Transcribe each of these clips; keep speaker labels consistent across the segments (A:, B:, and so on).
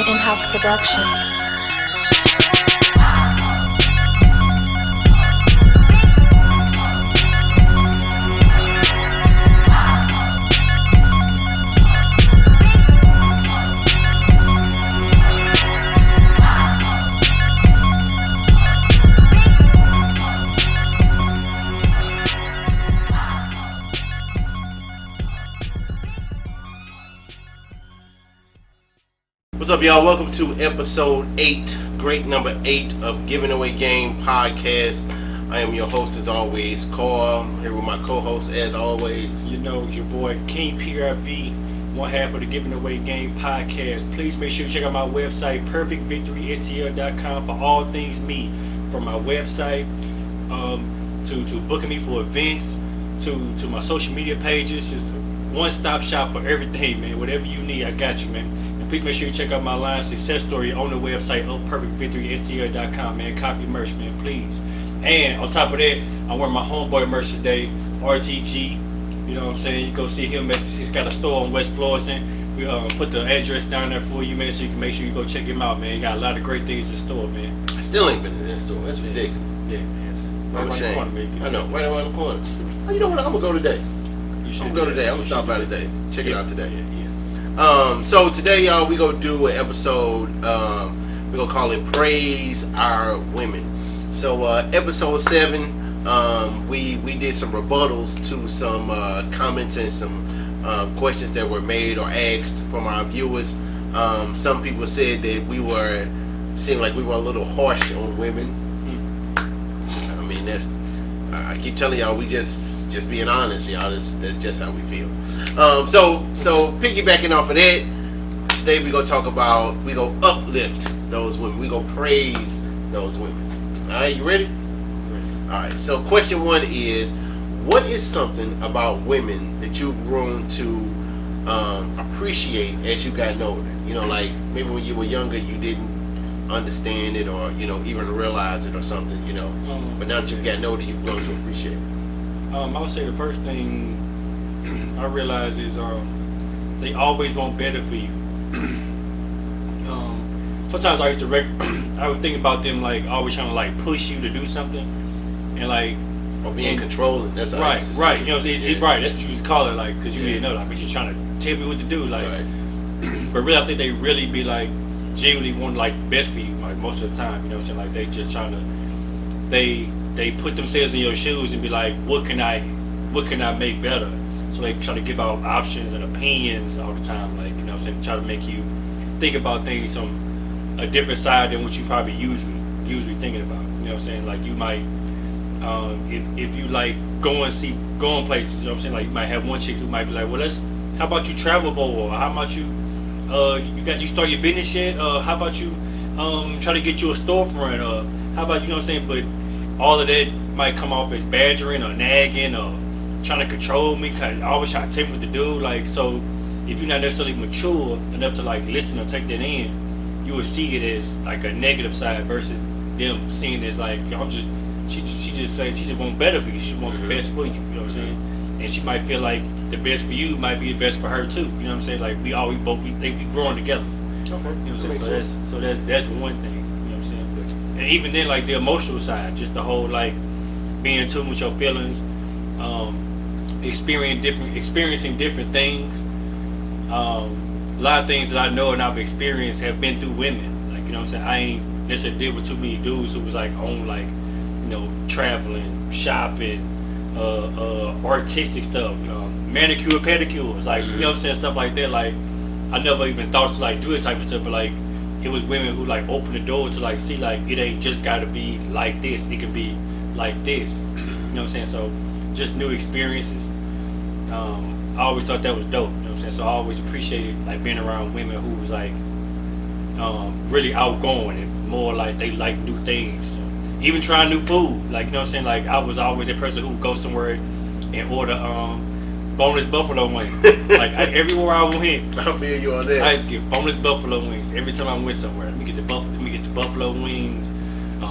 A: an in-house production.
B: What's up, y'all? Welcome to episode 8, great number 8 of Giving Away Game podcast. I am your host, as always, Carl. I'm here with my co-host, as always.
C: You know, your boy, King PRV, one half of the Giving Away Game podcast. Please make sure you check out my website, perfectvictorystl.com, for all things me. From my website, to booking me for events, to my social media pages. Just one-stop shop for everything, man. Whatever you need, I got you, man. Please make sure you check out my line success story on the website of perfectvictorystl.com, man. Copy merch, man, please. And on top of that, I'm wearing my Homeboy merch today, RTG. You know what I'm saying? You go see him he's got a store on West Florissant. We put the address down there for you, man, so you can make sure you go check him out, man. He got a lot of great things in store, man.
B: I still ain't been in that store. That's ridiculous.
C: Yeah, man.
B: I'm ashamed. I know, right around the corner.
C: Oh,
B: you know what? I'm gonna go today.
C: You should
B: I'm gonna go today. I'm gonna stop by today. Check it out today.
C: Yeah.
B: So today, y'all, we gonna do an episode. We gonna call it "Praise Our Women." So, episode 7, we did some rebuttals to some comments and some questions that were made or asked from our viewers. Some people said that seemed like we were a little harsh on women. I mean, I keep telling y'all, we just being honest, y'all. That's just how we feel. So piggybacking off of that, today we gonna uplift those women. We gonna praise those women. All right, you ready? All right. So question 1 is, what is something about women that you've grown to appreciate as you gotten older? You know, like maybe when you were younger, you didn't understand it or even realize it or something. But now that you've gotten older, you've grown to appreciate it.
C: I would say the first thing I realize is they always want better for you. Sometimes I would think about them like always trying to like push you to do something, and like
B: or being controlling. That's how I used to say
C: right.
B: it.
C: You know what I'm saying?
B: Yeah.
C: Right. That's what you would call it, like, because you didn't know, like, but you're trying to tell me what to do, like.
B: Right.
C: But really, I think they really be like genuinely want like best for you, like most of the time. You know what I'm saying? Like they just trying to they put themselves in your shoes and be like, what can I make better? So they try to give out options and opinions all the time, like, you know what I'm saying, try to make you think about things from a different side than what you probably usually thinking about. You know what I'm saying? Like you might if you like going places, you know what I'm saying? Like you might have one chick who might be like, well, how about you travel more? Or how about you you start your business yet? How about you try to get you a storefront? Or how about, you know what I'm saying? But all of that might come off as badgering or nagging or trying to control me, cause I always try to tell me what to do. Like, so if you're not necessarily mature enough to like listen or take that in, you would see it as like a negative side versus them seeing it as like, she just want better for you. She want the best for you. You know what I'm saying? And she might feel like the best for you might be the best for her too. You know what I'm saying? Like we think we growing together.
B: Okay.
C: You know what I'm saying? So that's one thing. You know what I'm saying? But, and even then, like the emotional side, just the whole like being in tune with your feelings, experiencing different things. A lot of things that I know and I've experienced have been through women. Like, you know what I'm saying? I ain't necessarily deal with too many dudes who was like on like, traveling, shopping, artistic stuff, manicure, pedicures, like, you know what I'm saying, stuff like that. Like, I never even thought to like do that type of stuff, but like, it was women who like opened the door to like see like it ain't just gotta be like this, it can be like this. You know what I'm saying? So just new experiences. I always thought that was dope. You know what I'm saying? So I always appreciated like being around women who was like really outgoing and more like they like new things. Even trying new food. Like, you know what I'm saying? Like I was always a person who would go somewhere and order boneless buffalo wings. Like everywhere I went,
B: I feel you on that.
C: I used to get boneless buffalo wings every time I went somewhere. Let me get the buffalo wings.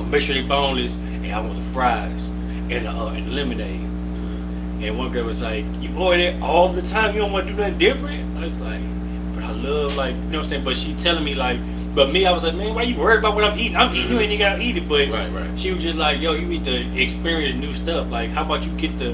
C: Make sure they boneless, and I want the fries and the lemonade. And one girl was like, "You order it all the time. You don't want to do nothing different." I was like, "But I love, like, you know what I'm saying?" But she telling me like, But me, I was like, man, why you worried about what I'm eating? I'm eating, you ain't even gotta eat it. But
B: Right.
C: she was just like, yo, you need to experience new stuff. Like, how about you get the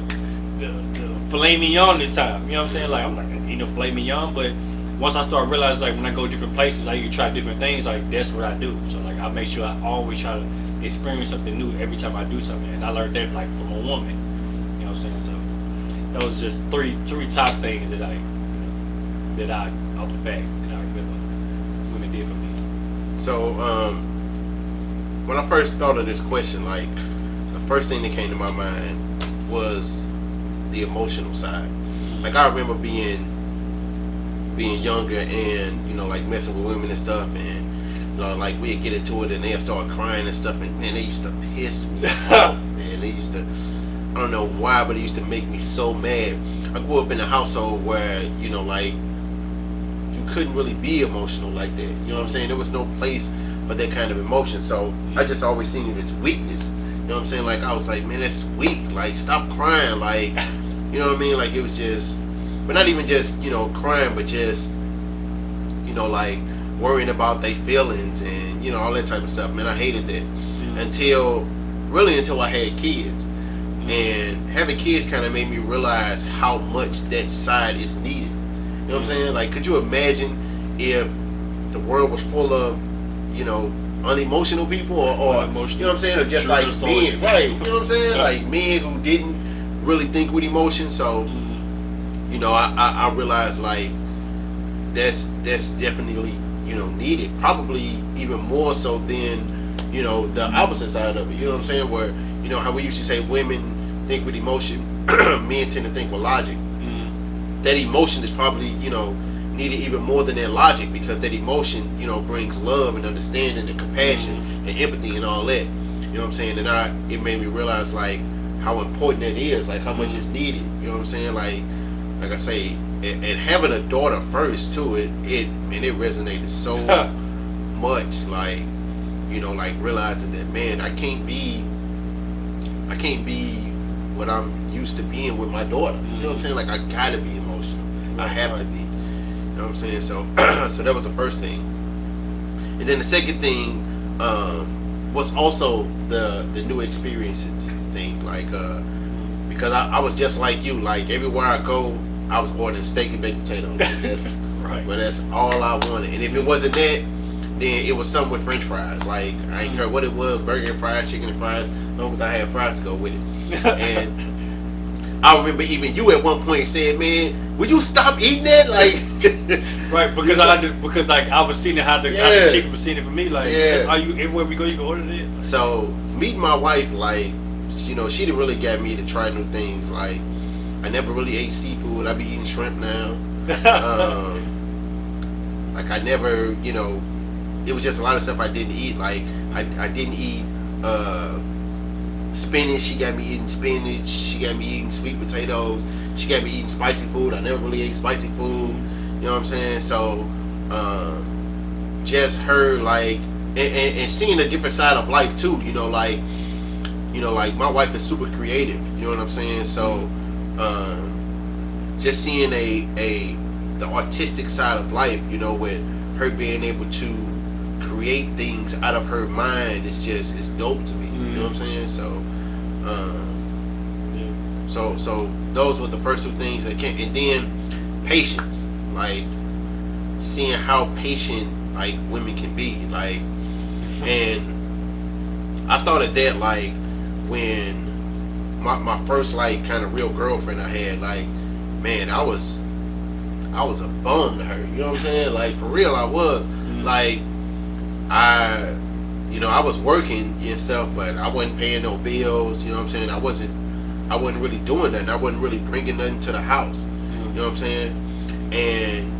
C: filet mignon this time? You know what I'm saying? Like, I'm not gonna eat no filet mignon, but once I start realizing, like, when I go different places, I can try different things. Like, that's what I do. So, like, I make sure I always try to experience something new every time I do something. And I learned that, like, from a woman. You know what I'm saying? So, those are just three top things that I off the back that I remember women did for me.
B: So, when I first thought of this question, like, the first thing that came to my mind was the emotional side. Like, I remember being younger and, you know, like, messing with women and stuff, and, you know, like, we'd get into it and they'd start crying and stuff, and, man, they used to piss me off, man. They used to, I don't know why, but it used to make me so mad. I grew up in a household where, you know, like, you couldn't really be emotional like that. You know what I'm saying? There was no place for that kind of emotion. So I just always seen it as weakness. You know what I'm saying? Like, I was like, man, that's weak. Like, stop crying. Like, you know what I mean? Like, it was just, but not even just, you know, crying, but just, you know, like, worrying about their feelings and, you know, all that type of stuff. Man, I hated that until I had kids. And having kids kind of made me realize how much that side is needed. You know what I'm saying? Like, could you imagine if the world was full of, you know, unemotional people or you know what I'm saying? Or just like men, right? You know what I'm saying? Like men who didn't really think with emotion. So, you know, I realized, like, that's definitely, you know, needed. Probably even more so than, you know, the opposite side of it. You know what I'm saying? Where, you know, how we used to say women think with emotion, men tend to think with logic. That emotion is probably, you know, needed even more than that logic, because that emotion, you know, brings love and understanding and compassion and empathy and all that. You know what I'm saying? And it made me realize, like, how important that is, like, how much it's needed. You know what I'm saying? Like I say, and having a daughter first too, it resonated so much. Like, you know, like, realizing that, man, I can't be what I'm used to being with my daughter. You know what I'm saying? Like, I gotta be emotional. I have to be. You know what I'm saying? So so that was the first thing. And then the second thing was also the new experiences thing. Like, because I was just like you. Like, everywhere I go, I was ordering steak and baked potatoes. That's
C: Right.
B: But that's all I wanted. And if it wasn't that, then it was something with French fries. Like, I ain't care what it was, burger and fries, chicken and fries, as long as I had fries to go with it. And I remember even you at one point said, man, would you stop eating that? Like,
C: right, because I was seeing how the chicken was seeing it for me. Like, are you everywhere we go, you can order it. Like,
B: so meeting my wife, like, you know, she didn't really get me to try new things. Like, I never really ate seafood. I be eating shrimp now. Like, I never, you know, it was just a lot of stuff I didn't eat. Like, I didn't eat spinach. She got me eating spinach. She got me eating sweet potatoes. She got me eating spicy food. I never really ate spicy food. You know what I'm saying? So, just her, like, and seeing a different side of life too. You know, like my wife is super creative. You know what I'm saying? So, just seeing the artistic side of life. You know, with her being able to create things out of her mind is dope to me. You know what I'm saying? So, so those were the first two things that came, and then patience, like seeing how patient, like, women can be, like, and I thought of that, like, when my first, like, kind of real girlfriend I had, like, man, I was a bum to her. You know what I'm saying? Like, for real, I was. Like, I was working and stuff, but I wasn't paying no bills. You know what I'm saying? I wasn't really doing nothing. I wasn't really bringing nothing to the house. You know what I'm saying? And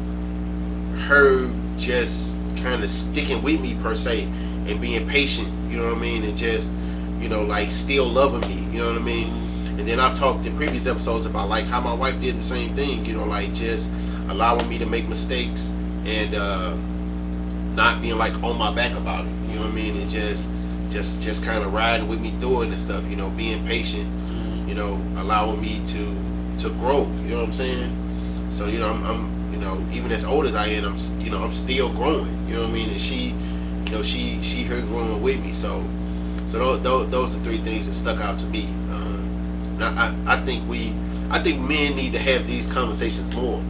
B: her just kind of sticking with me, per se, and being patient. You know what I mean? And just, you know, like, still loving me. You know what I mean? And then I've talked in previous episodes about, like, how my wife did the same thing. You know, like, just allowing me to make mistakes and not being, like, on my back about it. You know what I mean? And just kind of riding with me through it and stuff. You know, being patient. You know, allowing me to grow. You know what I'm saying? So, you know, I'm you know, even as old as I am, I'm still growing. You know what I mean? And she, you know, she her growing with me. So those are three things that stuck out to me. I think men need to have these conversations more.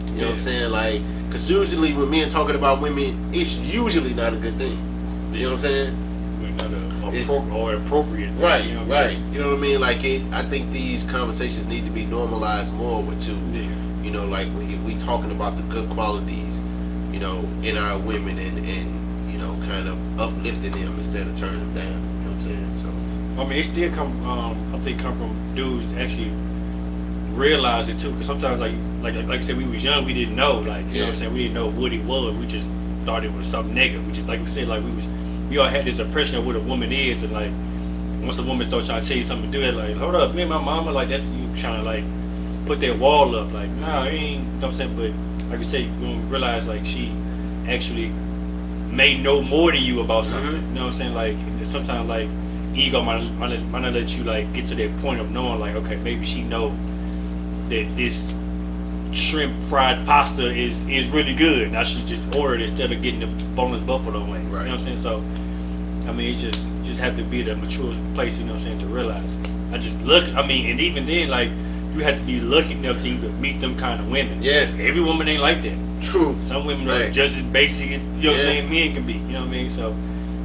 B: You know what I'm saying? Like, because usually when men talking about women, it's usually not a good thing. You know what I'm saying?
C: Or appropriate thing,
B: right,
C: you know
B: right. You know what I mean? Like, I think these conversations need to be normalized more with too.
C: Yeah.
B: You know, like we talking about the good qualities, you know, in our women and you know, kind of uplifting them instead of turning them down. You know what I'm saying? So
C: I mean, it still I think come from dudes actually realize it too. Because sometimes, like I said, we was young, we didn't know. Like, you know what I'm saying? We didn't know what it was. We just thought it was something negative. We just, like we said, like we all had this impression of what a woman is, and like once a woman starts trying to tell you something to do it, like, hold up, me and my mama, like, that's you trying to like put that wall up, like, nah, it ain't, you know what I'm saying? But like you say, you realize like she actually may know more than you about something. You know what I'm saying? Like, sometimes like ego might not let you like get to that point of knowing like, okay, maybe she know that this shrimp fried pasta is really good. I should just order it instead of getting the boneless buffalo wings.
B: Right.
C: You know what I'm saying? So I mean, it's just have to be at a mature place, you know what I'm saying, to realize. And even then, like, you have to be lucky enough to even meet them kind of women.
B: Yes.
C: Every woman ain't like that.
B: True.
C: Some women are just as basic as, you know what I'm saying, men can be. You know what I mean? So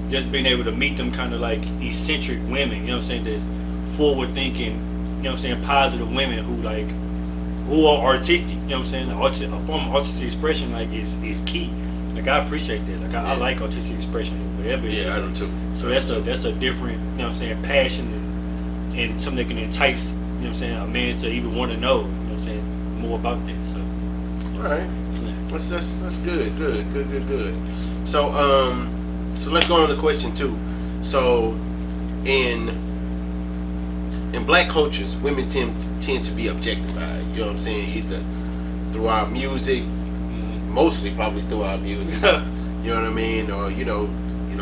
C: just being able to meet them kind of like eccentric women, you know what I'm saying, that's forward thinking, you know what I'm saying, positive women who are artistic, you know what I'm saying? A form of artistic expression like is key. Like, I appreciate that. Like, I like artistic expression, whatever it is.
B: Yeah, I do too.
C: So that's a different, you know what I'm saying, passion and something that can entice, you know what I'm saying, a man to even want to know, you know what I'm saying, more about that. So
B: all right.
C: yeah.
B: That's good. So let's go on to question 2. So in black cultures, women tend to be objectified. You know what I'm saying? Either through our music, mostly probably through our music. You know what I mean? Or you know,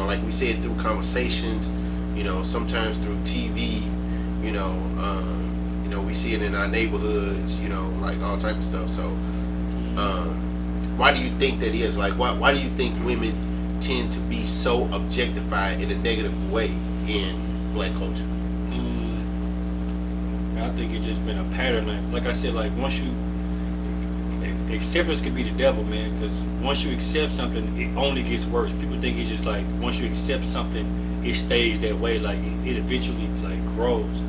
B: like we said, through conversations. You know, sometimes through TV. You know, we see it in our neighborhoods. You know, like all type of stuff. So, why do you think that is? Like, why do you think women tend to be so objectified in a negative way in black culture?
C: I think it's just been a pattern. Like I said, like once you acceptance could be the devil, man. Because once you accept something, it only gets worse. People think it's just like once you accept something, it stays that way. Like it eventually like grows.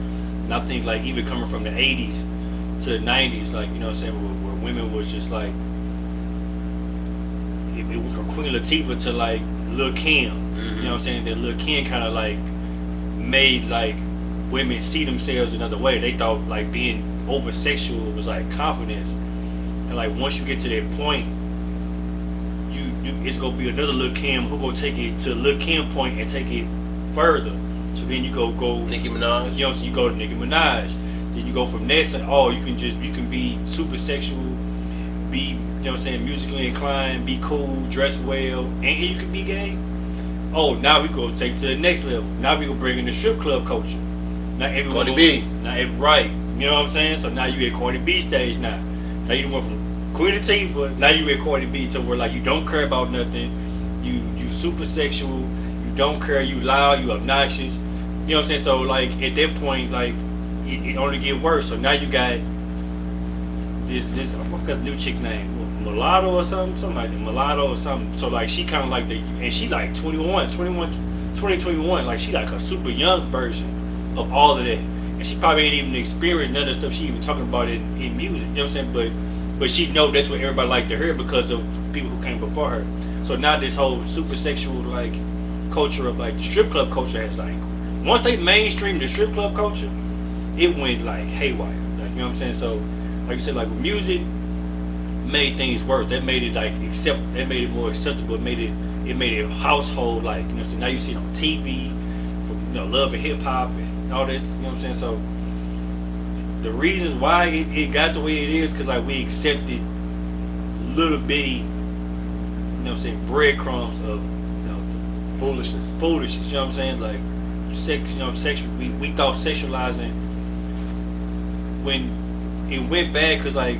C: And I think like even coming from the '80s to the '90s, like, you know what I'm saying, where women was just like, it went from Queen Latifah to like Lil' Kim. You know what I'm saying? That Lil' Kim kind of like made like women see themselves another way. They thought like being over sexual was like confidence, and like once you get to that point, you it's gonna be another Lil' Kim who gonna take it to Lil' Kim point and take it further. So then you go
B: Nicki Minaj.
C: You know, so you go to Nicki Minaj. Then you go from there saying, oh, you can be super sexual, be, you know what I'm saying, musically inclined, be cool, dress well, and you can be gay. Oh, now we go take to the next level. Now we go bring in the strip club culture. Now everyone
B: Cardi B.
C: Right. You know what I'm saying? So now you at Cardi B stage now. Now you went from Queen Latifah, now you at Cardi B, to where like you don't care about nothing. You super sexual, you don't care, you loud, you obnoxious. You know what I'm saying? So like at that point, like it only get worse. So now you got this I forgot the new chick name, Mulatto or something like that, Mulatto or something. So like she kind of like and she like 2021, like she like a super young version of all of that, and she probably ain't even experienced none of the stuff she even talking about in music. You know what I'm saying? But she know that's what everybody like to hear because of people who came before her. So now this whole super sexual like culture of like the strip club culture has like, once they mainstream the strip club culture, it went like haywire. Like, you know what I'm saying? So like you said, like with music, made things worse. That made it like that made it more acceptable. It made it household, like, you know what I'm saying? Now you see it on TV, for, you know, love and hip hop and all this, you know what I'm saying? So the reasons why it got the way it is, because like we accepted little bitty, you know what I'm saying, breadcrumbs of, you know, foolishness, you know what I'm saying? Like sex, you know, sexual. We thought sexualizing, when it went bad, because like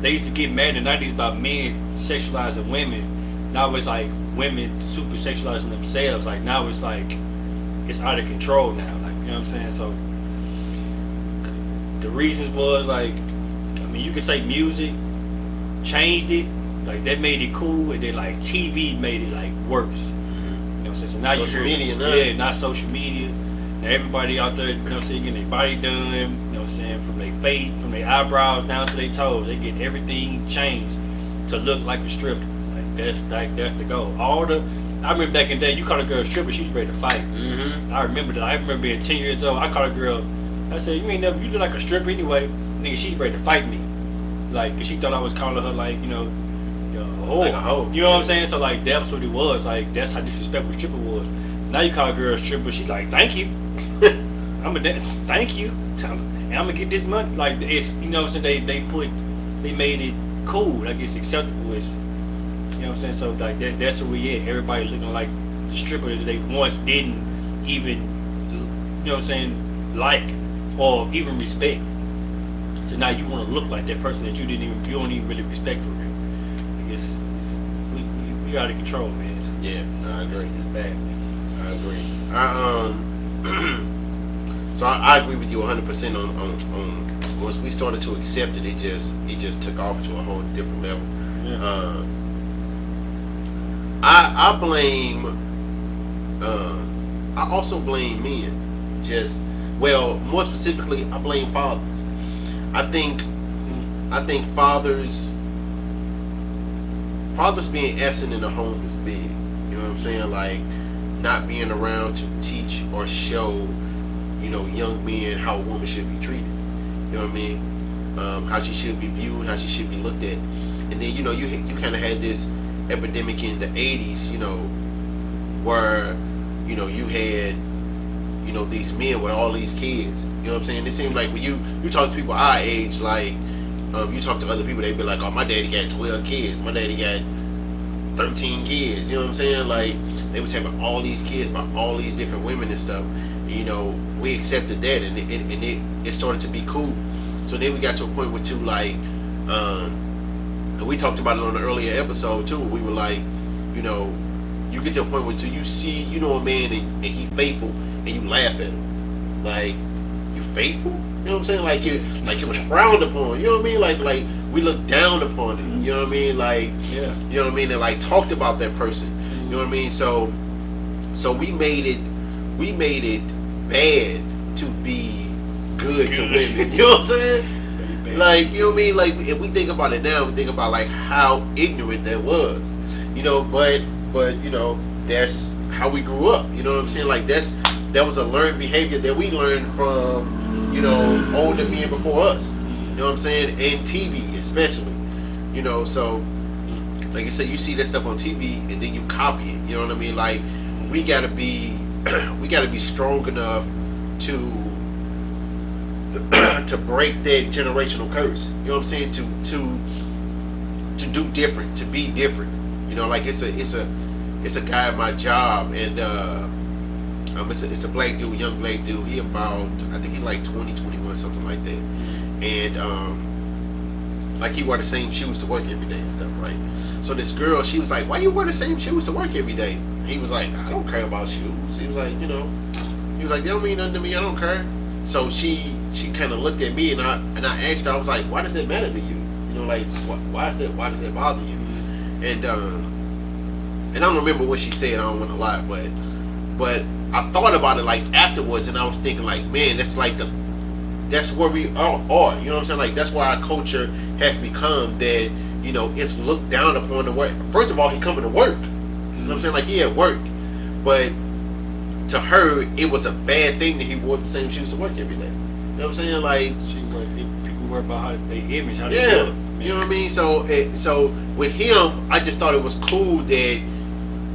C: they used to get mad in the 90s about men sexualizing women. Now it's like women super sexualizing themselves. Like now it's like it's out of control now. Like, you know what I'm saying? So the reasons was like, I mean, you could say music changed it, like that made it cool, and then like TV made it like worse. You know what I'm saying? So now
B: Social media now.
C: Yeah, not social media. Now everybody out there, you know what I'm saying, getting their body done, you know what I'm saying, from their face, from their eyebrows down to their toes. They get everything changed to look like a stripper. That's the goal. I remember back in the day, you called a girl a stripper, she was ready to fight.
B: Mm-hmm.
C: I remember that. I remember being 10 years old. I called a girl. I said, you look like a stripper anyway. Nigga, she's ready to fight me. Like, 'cause she thought I was calling her like,
B: Like a hoe.
C: You know what I'm saying? So like, that's what it was. Like, that's how disrespectful stripper was. Now you call a girl a stripper, she's like, thank you. I'm a dance. Thank you. And I'm gonna get this money. Like, it's, you know what I'm saying? They made it cool. Like, it's acceptable. It's, you know what I'm saying? So like that's where we at. Everybody looking like the stripper that they once didn't even, you know what I'm saying, like or even respect. So now you want to look like that person that you don't even really respect for real. Like we out of control, man.
B: I agree.
C: It's bad, man.
B: I agree. So I agree with you 100% on once we started to accept it, it just took off to a whole different level.
C: Yeah.
B: I blame. I also blame men. More specifically, I blame fathers. I think fathers being absent in the home is big. You know what I'm saying? Like not being around to teach or show, young men how a woman should be treated. You know what I mean? How she should be viewed, how she should be looked at. And then you kind of had this epidemic in the 80s, where you had these men with all these kids. You know what I'm saying? It seemed like when you talk to people our age, like you talk to other people, they be like, oh, my daddy got 12 kids, my daddy got 13 kids. You know what I'm saying? Like they was having all these kids by all these different women and stuff. We accepted that, and it started to be cool. So then we got to a point where and we talked about it on the earlier episode too. We were like, you get to a point where you see, a man and he faithful, and you laugh at him, like, you faithful? You know what I'm saying? Like it was frowned upon. You know what I mean? Like we looked down upon it. You know what I mean? Like,
C: yeah.
B: You know what I mean? And like talked about that person. You know what I mean? So we made it bad to be good to women. You know what I'm saying? Like, you know what I mean? Like, if we think about it now, we think about like how ignorant that was, but that's how we grew up. You know what I'm saying? Like that was a learned behavior that we learned from, older men before us. You know what I'm saying? And TV especially. So like you said, you see that stuff on TV and then you copy it. You know what I mean? Like we gotta be strong enough to break that generational curse. You know what I'm saying? To do different, to be different. Like it's a guy at my job, and it's a black dude, young black dude. He about, I think he like 20, 21, something like that. And like he wore the same shoes to work every day and stuff, right? So this girl, she was like, "Why you wear the same shoes to work every day?" And he was like, "I don't care about shoes." He was like, he was like, "They don't mean nothing to me. I don't care." So she kind of looked at me, and I asked her, I was like, "Why does that matter to you? Like why does that bother you?" And I don't remember what she said. I don't want to lie, but I thought about it like afterwards, and I was thinking like, man, that's where we all are. You know what I'm saying? Like that's why our culture has become that. It's looked down upon to work. First of all, he coming to work. You know what I'm saying? Like he at work, but to her, it was a bad thing that he wore the same shoes to work every day. You know what I'm saying? Like
C: people worry about how they image, how they
B: yeah.
C: look.
B: You know what I mean? So with him, I just thought it was cool that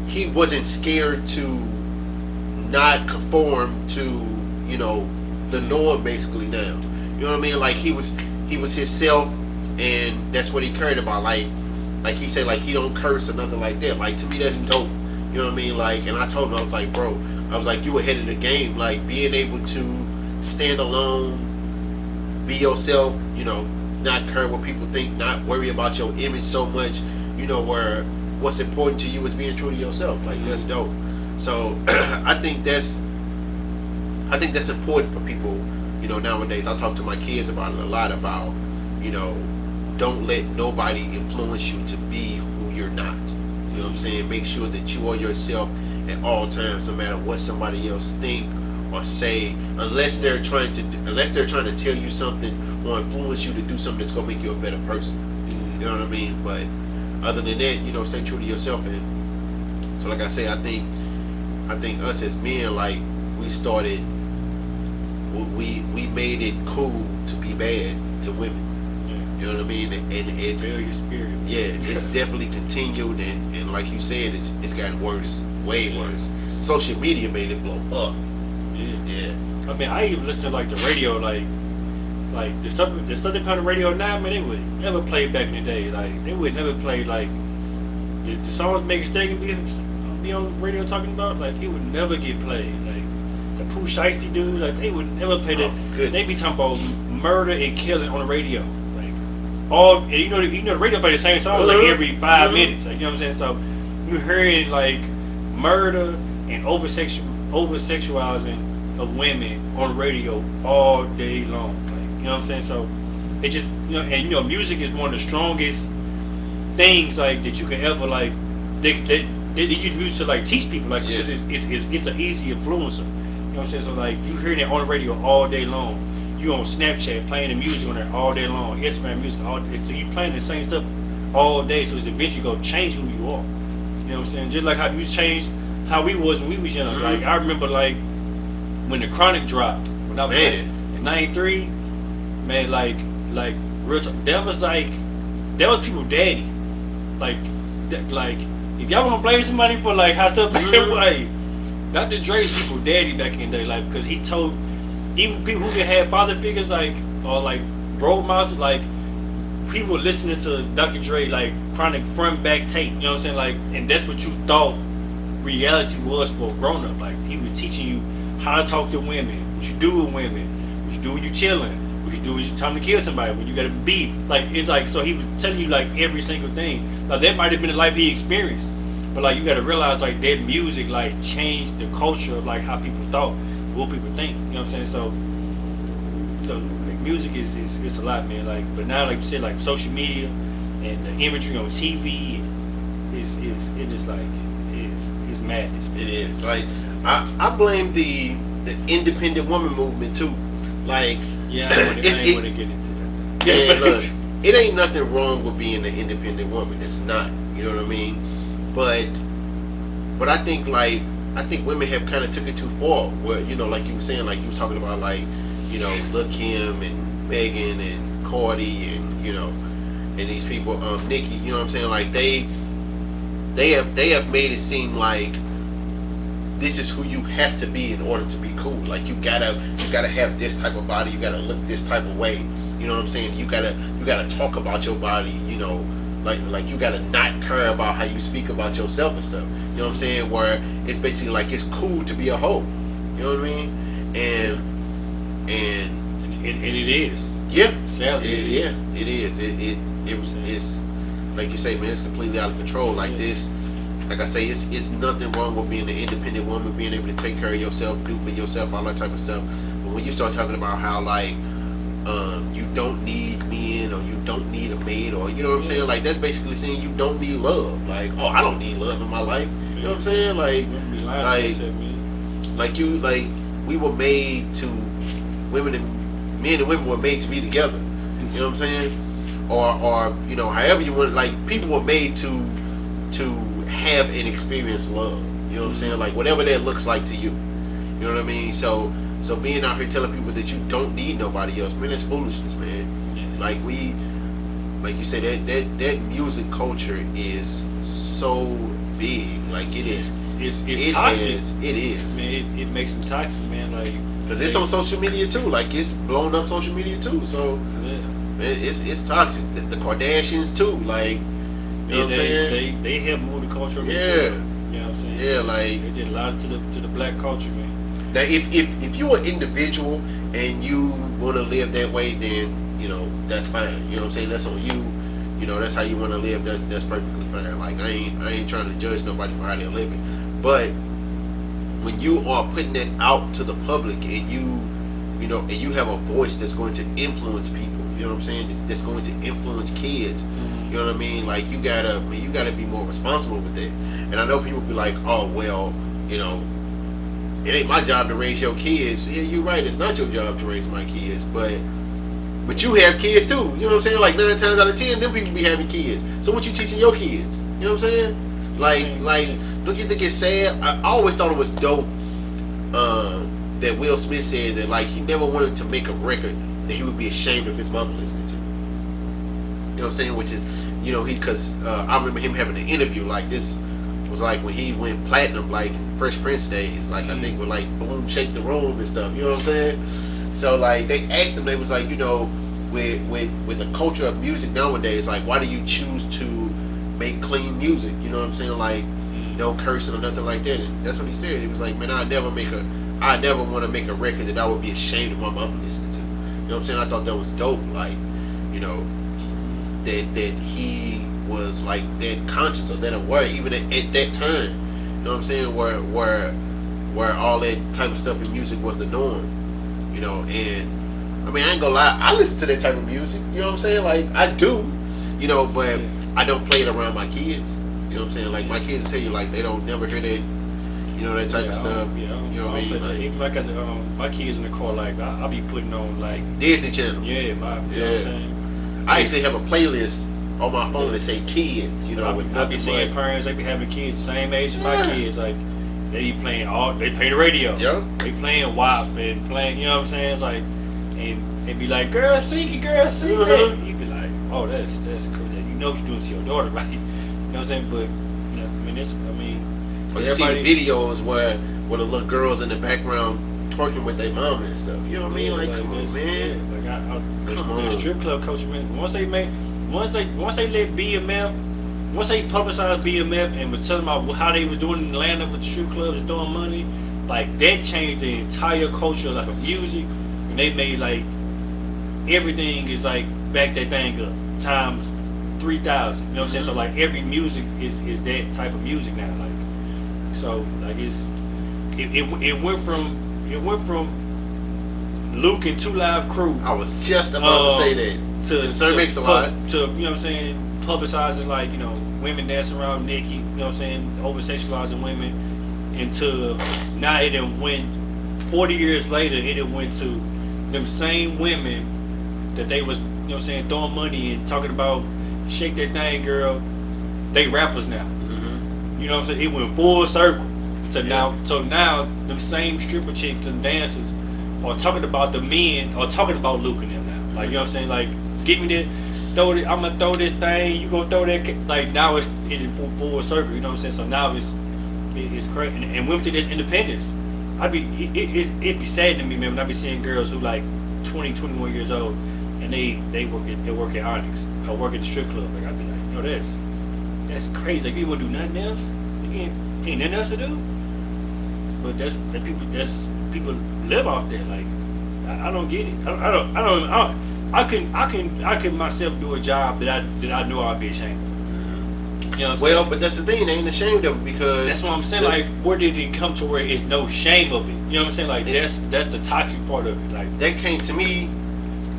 B: he wasn't scared to not conform to, the norm basically now. You know what I mean? Like he was himself, and that's what he cared about. Like he said, like he don't curse or nothing like that. Like to me, that's dope. You know what I mean? Like, and I told him, I was like, bro, I was like, you ahead of the game. Like being able to stand alone, be yourself, not care what people think, not worry about your image so much. Where what's important to you is being true to yourself. Like that's dope. So I think that's important for people. Nowadays I talk to my kids about it a lot. About don't let nobody influence you to be who you're not. You know what I'm saying? Make sure that you are yourself at all times, no matter what somebody else think or say, unless they're trying to tell you something or influence you to do something that's gonna make you a better person. You know what I mean? But other than that, stay true to yourself. And so, like I say, I think us as men, like we made it cool to be bad to women. You know what I mean? And it's
C: your spirit.
B: Yeah, it's definitely continued, and like you said, it's gotten worse, way worse. Social media made it blow up. Yeah.
C: I mean, I even listen to like the radio, like the stuff they play on the radio now. Man, they would never play back in the day. Like they would never play like the songs Megan Thee be on the radio talking about. Like it would never get played. Like the Pooh Shiesty dude, like they would never play that. They be talking about murder and killing on the radio. And the radio play the same songs like every 5 minutes. Like, you know what I'm saying? So you hearing like murder and over sexualizing of women on the radio all day long. Like, you know what I'm saying? So it just and music is one of the strongest things like that you can ever like. They use music to like teach people like because it's an easy influencer. You know what I'm saying? So like you hearing it on the radio all day long. You on Snapchat playing the music on there all day long, Instagram music all day. So you playing the same stuff all day, so it's eventually gonna change who you are. You know what I'm saying? Just like how you changed how we was when we was young. Like I remember like when the Chronic dropped when I was like, in '93, man, like real talk, that was people daddy. Like if y'all wanna blame somebody for like how stuff like Dr. Dre's people daddy back in the day, like because he told even people who can have father figures like or like role models, like people listening to Dr. Dre like Chronic front back tape, you know what I'm saying? Like, and that's what you thought reality was for a grown up. Like he was teaching you how to talk to women, what you do with women, what you do when you chilling, what you do when it's time to kill somebody, when you got a beef. Like it's like so he was telling you like every single thing. Now that might have been the life he experienced, but like you got to realize like that music like changed the culture of like how people thought. What people think, you know what I'm saying? So like, music is a lot, man. Like, but now, like you said, like social media and the imagery on TV is madness. Man.
B: It is like I blame the independent woman movement too. Like,
C: yeah, I ain't want to get into that.
B: Yeah, look, it ain't nothing wrong with being an independent woman. It's not, you know what I mean? But I think women have kind of took it too far. Where like you were saying, like you was talking about, like Lil' Kim and Megan and Cardi and and these people, Nicki. You know what I'm saying? Like they have made it seem like this is who you have to be in order to be cool. Like you gotta have this type of body. You gotta look this type of way. You know what I'm saying? You gotta talk about your body. Like you gotta not care about how you speak about yourself and stuff. You know what I'm saying? Where it's basically like it's cool to be a hoe. You know what I mean? And
C: it is.
B: Yeah.
C: Sadly,
B: it is. It's like you say, man. It's completely out of control. Like this. Like I say, it's nothing wrong with being an independent woman, being able to take care of yourself, do for yourself, all that type of stuff. But when you start talking about how like you don't need men, or you don't need a maid, or you know what I'm saying, like that's basically saying you don't need love. Like, oh, I don't need love in my life. You know what I'm saying? Like we were made to, men and women were made to be together. You know what I'm saying? Or however you want. Like people were made to have and experience love. You know what I'm saying? Like whatever that looks like to you. You know what I mean? So being out here telling people that you don't need nobody else, man, that's foolishness, man. Yes. Like you said, that music culture is so big. Like it is.
C: It's toxic.
B: It is.
C: Man, it makes them toxic, man. Like
B: because it's on social media too. Like it's blown up social media too. So man, it's toxic. The Kardashians too. Like you know what I'm saying?
C: They help move the culture.
B: Yeah.
C: You know what I'm saying?
B: Yeah, like
C: they did a lot to the black culture, man.
B: Now, if you're an individual and you want to live that way, then that's fine. You know what I'm saying? That's on you. That's how you want to live. That's perfectly fine. Like I ain't trying to judge nobody for how they're living, but when you are putting that out to the public and and you have a voice that's going to influence people, you know what I'm saying? That's going to influence kids. You know what I mean? Like you gotta be more responsible with that. And I know people be like, oh well, it ain't my job to raise your kids. Yeah, you're right. It's not your job to raise my kids, but you have kids too. You know what I'm saying? Like 9 times out of 10, them people be having kids. So what you teaching your kids? You know what I'm saying? Like, don't you think it's sad? I always thought it was dope that Will Smith said that like he never wanted to make a record that he would be ashamed of his mama listening to. You know what I'm saying? Which is, because I remember him having an interview like this. Was like when he went platinum, like in Fresh Prince days, like I think with like Boom Shake the Room and stuff. You know what I'm saying? So like they asked him, they was like, with the culture of music nowadays, like why do you choose to make clean music? You know what I'm saying? Like no cursing or nothing like that. And that's what he said. He was like, man, I never want to make a record that I would be ashamed of my mom listening to. You know what I'm saying? I thought that was dope. Like, that he was like that conscious or that aware even at that time. You know what I'm saying? Where all that type of stuff in music was the norm. And I mean I ain't gonna lie, I listen to that type of music. You know what I'm saying? Like I do. But I don't play it around my kids. You know what I'm saying? Like my kids tell you like they don't never hear that that type of stuff. You know what I mean? Like,
C: even like my kids in the car, like I'll be putting on like
B: Disney Channel.
C: Yeah, you know what I'm saying?
B: I actually have a playlist on my phone that say kids.
C: I be seeing parents, they be having kids same age as my kids. Like they be playing they play the radio.
B: Yeah.
C: They playing WAP and playing. You know what I'm saying? It's like, and they be like, "Girl, sing it, girl, sing it." You be like, "Oh, that's cool. You know what you're doing to your daughter, right?" You know what I'm saying? But
B: or you see the videos where the little girls in the background twerking with their mom and stuff. You know what I mean? Like come on, man.
C: Like the strip club culture, man. Once they let BMF, once they publicized BMF and was telling about how they was doing in Atlanta with the strip clubs and throwing money, like that changed the entire culture like of music, and they made like everything is like back that thing up times 3,000. You know what I'm saying? So like every music is that type of music now. Like so like it went from Luke and 2 Live Crew.
B: I was just about to say that.
C: To
B: Sir Mix-a-Lot.
C: To you know what I'm saying, publicizing like, women dancing around naked, you know what I'm saying, over sexualizing women, into now it done went 40 years later, it done went to them same women that they was, you know what I'm saying, throwing money and talking about shake that thing, girl. They rappers now. You know what I'm saying? It went full circle. Now them same stripper chicks, them dancers, are talking about the men, or talking about Luke and them now. Like, you know what I'm saying? Like, give me that, I'm gonna throw this thing, you gonna throw that. Like, now it's full circle. You know what I'm saying? So now it's crazy. And women to this independence. It'd be sad to me, man, when I be seeing girls who like 20, 21 years old, and they work at Onyx or work at the strip club. Like, I'd be like, that's crazy. Like, you wanna do nothing else? Ain't nothing else to do. But that's people live off that. Like, I don't get it. I can myself do a job that I know I'd be ashamed of. You know what I'm saying?
B: But that's the thing. They ain't ashamed of it because
C: that's what I'm saying. Like, where did it come to where it's no shame of it? You know what I'm saying? Like, that's the toxic part of it. Like,
B: that came to me.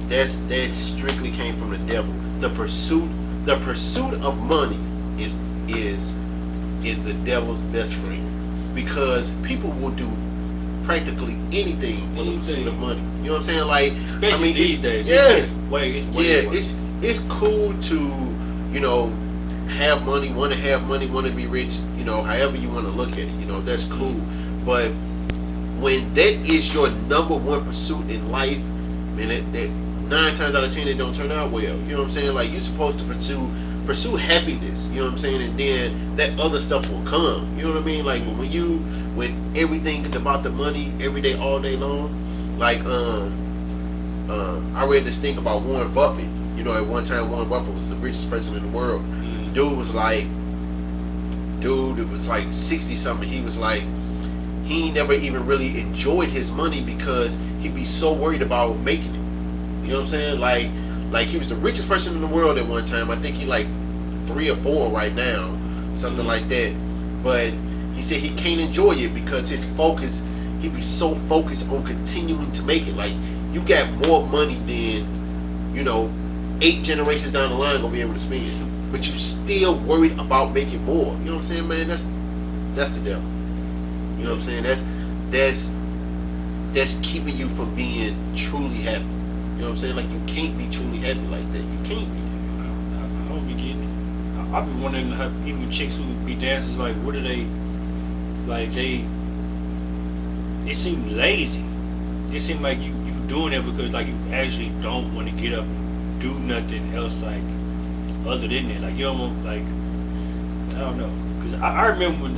B: That strictly came from the devil. The pursuit of money is the devil's best friend, because people will do practically anything for the pursuit of money. You know what I'm saying? Like,
C: especially these days.
B: Yeah,
C: it's way worse.
B: It's cool to have money, want to have money, want to be rich. However you want to look at it. That's cool. But when that is your number one pursuit in life, man, that 9 times out of 10 it don't turn out well. You know what I'm saying? Like, you're supposed to pursue happiness, you know what I'm saying, and then that other stuff will come. You know what I mean? Like, when everything is about the money every day, all day long. Like, I read this thing about Warren Buffett. At one time Warren Buffett was the richest person in the world. Dude was like 60 something. He was like, he never even really enjoyed his money because he'd be so worried about making it. You know what I'm saying? Like he was the richest person in the world at one time. I think he like 3 or 4 right now, something like that. But he said he can't enjoy it because his focus, he be so focused on continuing to make it. Like you got more money than, 8 generations down the line gonna be able to spend, but you still worried about making more. You know what I'm saying, man? That's the devil. You know what I'm saying? That's keeping you from being truly happy. You know what I'm saying? Like you can't be truly happy like that. You can't be.
C: I don't be getting it. I be wondering how even chicks who be dancers, like, what are they, like, they seem lazy. It seem like you doing it because, like, you actually don't want to get up and do nothing else, like, other than that. Like, you don't want, like, I don't know. Because I remember when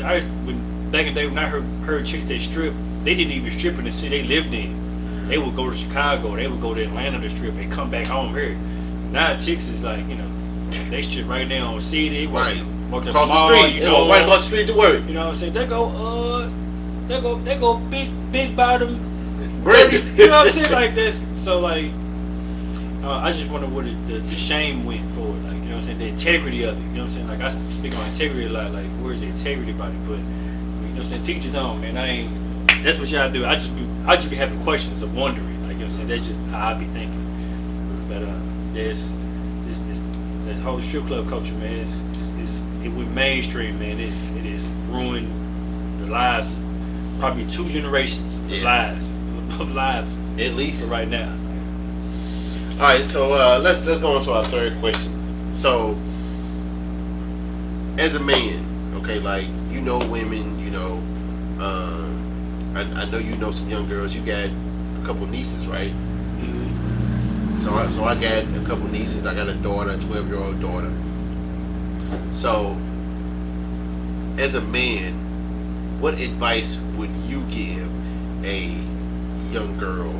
C: back in the day when I heard chicks that strip, they didn't even strip in the city they lived in. They would go to Chicago, they would go to Atlanta to strip, they come back home here. Now chicks is like, they strip right there on CD,
B: Right.
C: walk
B: Across the street. They walk right across the street to work.
C: You know what I'm saying? They go big bottom
B: Burgers.
C: You know what I'm saying? Like this. So like, I just wonder what the shame went for it. Like, you know what I'm saying? The integrity of it. You know what I'm saying? Like I speak on integrity a lot. Like where's the integrity about it? But you know what I'm saying? Teach his own, man. That's what y'all do. I just be having questions of wondering. Like, you know what I'm saying? That's just how I be thinking. But this whole strip club culture, man, it went mainstream, man. It is ruined the lives of probably 2 generations of lives
B: At least
C: for right now.
B: All right, so let's go on to our third question. So, as a man, okay, like women, I know you know some young girls. You got a couple nieces, right?
C: Mm-hmm.
B: So I got a couple nieces. I got a daughter, a 12-year-old daughter. So, as a man, what advice would you give a young girl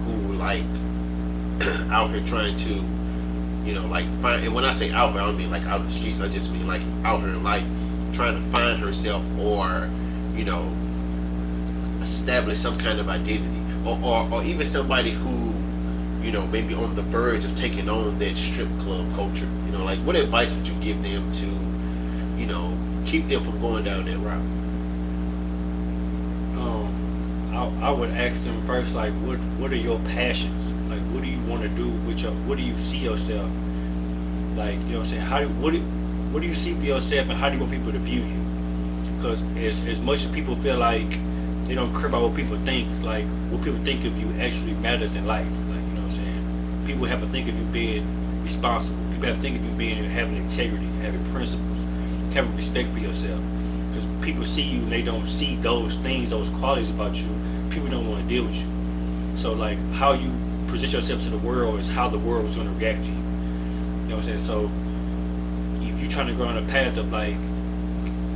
B: who like out here trying to, like find? And when I say out here, I don't mean like out in the streets. I just mean like out here in life, trying to find herself, or establish some kind of identity, or even somebody who, maybe on the verge of taking on that strip club culture. Like what advice would you give them to, keep them from going down that route?
C: I would ask them first, like, what are your passions? Like, what do you want to do with what do you see yourself? Like, you know what I'm saying? What do you see for yourself, and how do you want people to view you? Because as much as people feel like they don't care about what people think, like what people think of you actually matters in life. Like, you know what I'm saying? People have to think of you being responsible. People have to think of you having integrity, having principles, having respect for yourself. Because people see you and they don't see those things, those qualities about you. People don't want to deal with you. So like how you present yourself to the world is how the world is going to react to you. You know what I'm saying? So if you're trying to go on a path of like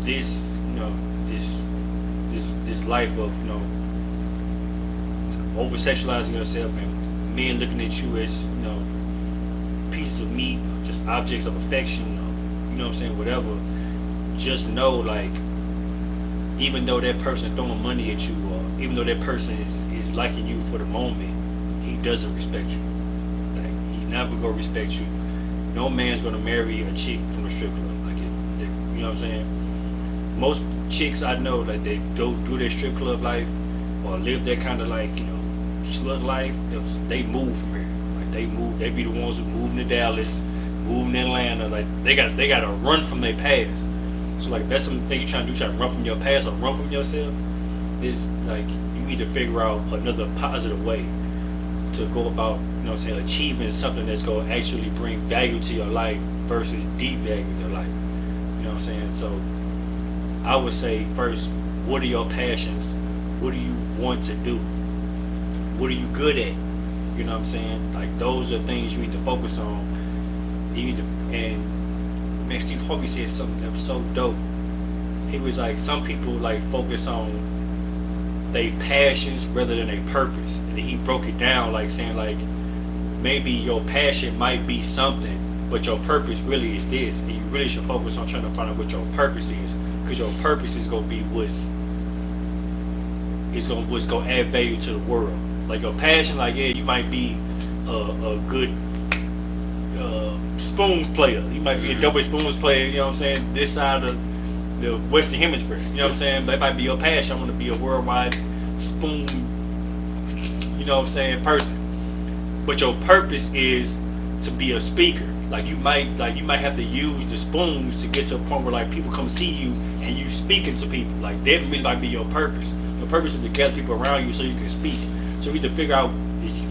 C: this, this life of over sexualizing yourself and men looking at you as pieces of meat, just objects of affection, you know what I'm saying, whatever. Just know, like, even though that person is throwing money at you, or even though that person is liking you for the moment, he doesn't respect you. Like, he never gonna respect you. No man's gonna marry a chick from a strip club. Like, you know what I'm saying? Most chicks I know, like, they go do their strip club life or live that kind of like, slug life. They move from here. Like, they move. They be the ones who moving to Dallas, moving to Atlanta. Like, they got to run from their past. So like, that's something you're trying to do, trying to run from your past or run from yourself. Is like, you need to figure out another positive way to go about, achieving something that's going to actually bring value to your life versus devaluing your life. You know what I'm saying? So I would say first, what are your passions? What do you want to do? What are you good at? You know what I'm saying? Like, those are things you need to focus on. You need to, and man, Steve Harvey said something that was so dope. He was like, some people like focus on their passions rather than their purpose. And then he broke it down, like saying like, maybe your passion might be something, but your purpose really is this. And you really should focus on trying to find out what your purpose is, because your purpose is gonna be what's gonna add value to the world. Like your passion, like, yeah, you might be a good spoon player. You might be a double spoons player. You know what I'm saying? This side of the Western Hemisphere. You know what I'm saying? But it might be your passion. I want to be a worldwide spoon. You know what I'm saying? Person. But your purpose is to be a speaker. Like you might have to use the spoons to get to a point where like people come see you and you speaking to people. Like that really might be your purpose. Your purpose is to gather people around you so you can speak. So you need to figure out,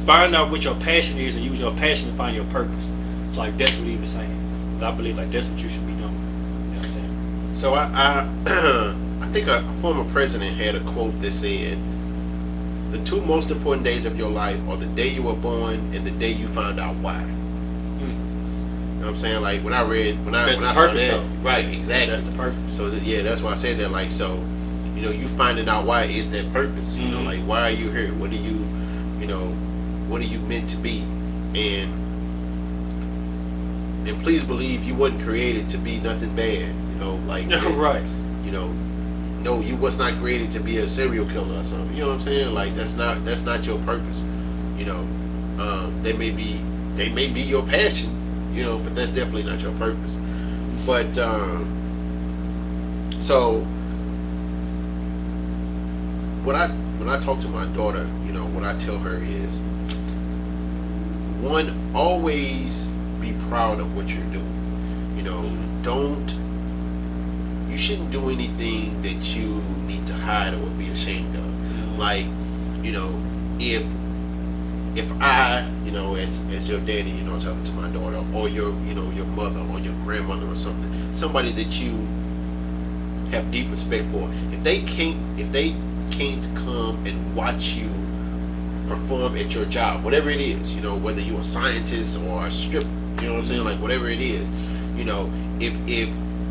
C: find out what your passion is and use your passion to find your purpose. So like that's what he was saying. I believe like that's what you should be doing. You know what I'm saying?
B: So I think a former president had a quote that said, "The two most important days of your life are the day you were born and the day you found out why." You know what I'm saying? Like when I saw that,
C: though.
B: right? Exactly.
C: That's the purpose.
B: So that's why I said that. Like, so, you finding out why is that purpose. You know, like why are you here? What are you, what are you meant to be? And please believe you wasn't created to be nothing bad. Like
C: right.
B: No, you was not created to be a serial killer or something. You know what I'm saying? Like that's not your purpose. They may be your passion. But that's definitely not your purpose. But so when I talk to my daughter, what I tell her is, one, always be proud of what you're doing. You shouldn't do anything that you need to hide or be ashamed of. Like, if I, as your daddy, talking to my daughter, or your mother, or your grandmother, or somebody that you have deep respect for, if they can't come and watch you perform at your job, whatever it is, whether you're a scientist or a stripper, you know what I'm saying, like whatever it is,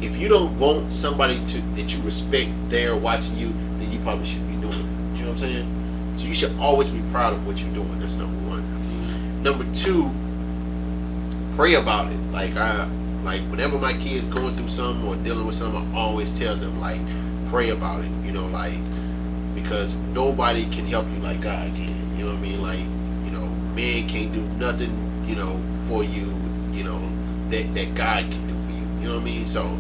B: if you don't want somebody that you respect there watching you, then you probably shouldn't be doing it. You know what I'm saying? So you should always be proud of what you're doing. That's number one. Number two, pray about it. Like whenever my kids going through something or dealing with something, I always tell them, like, pray about it. Because nobody can help you like God can. You know what I mean? Like, man can't do nothing, for you, that God can do for you. You know what I mean? So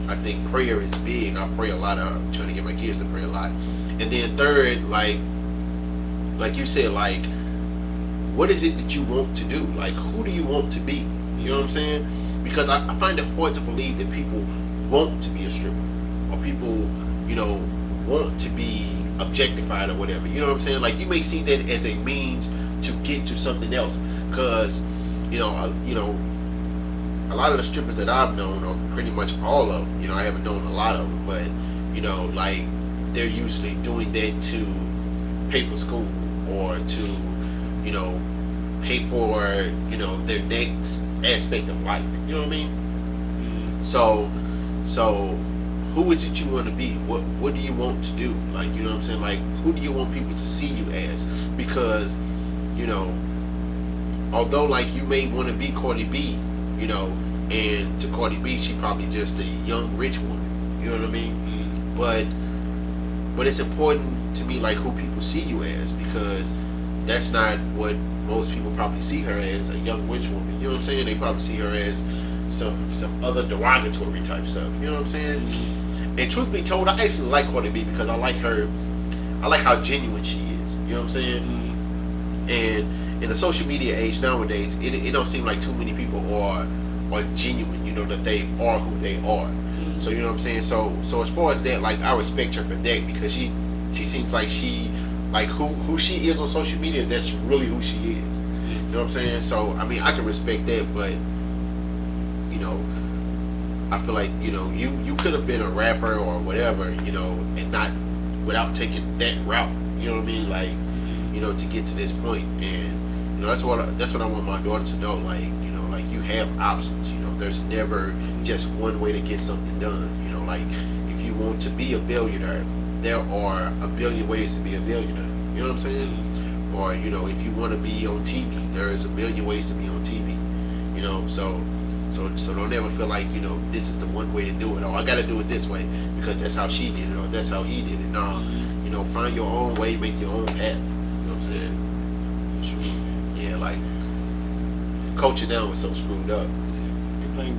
B: I think prayer is big. I pray a lot. I'm trying to get my kids to pray a lot. And then third, like you said, like, what is it that you want to do? Like, who do you want to be? You know what I'm saying? Because I find it hard to believe that people want to be a stripper, or people, want to be objectified or whatever. You know what I'm saying? Like, you may see that as a means to get to something else. Because, a lot of the strippers that I've known, or pretty much all of them, I haven't known a lot of them, but, like, they're usually doing that to pay for school, or to, pay for, their next aspect of life. You know what I mean? So who is it you want to be? What do you want to do? Like, you know what I'm saying? Like, who do you want people to see you as? Because, although, like, you may want to be Cardi B, and to Cardi B, she probably just a young, rich woman. You know what I mean? But it's important to me, like, who people see you as, because that's not what most people probably see her as, a young, rich woman. You know what I'm saying? They probably see her as some other derogatory type stuff. You know what I'm saying? And truth be told, I actually like Cardi B because I like her. I like how genuine she is. You know what I'm saying? And in the social media age nowadays, it don't seem like too many people are genuine. That they are who they are. So you know what I'm saying? So as far as that, like, I respect her for that, because she seems like who she is on social media, that's really who she is. You know what I'm saying? So I mean, I can respect that, but I feel like you could have been a rapper or whatever, and not without taking that route. You know what I mean? Like, to get to this point, and that's what I want my daughter to know. Like, like, you have options. There's never just one way to get something done. Like, if you want to be a billionaire, there are a billion ways to be a billionaire. You know what I'm saying? Or if you want to be on TV, there's a million ways to be on TV. So don't ever feel like this is the one way to do it, or I got to do it this way because that's how she did it, or that's how he did it. No, find your own way, make your own path. You know what I'm saying? Yeah, like, culture now is so screwed up.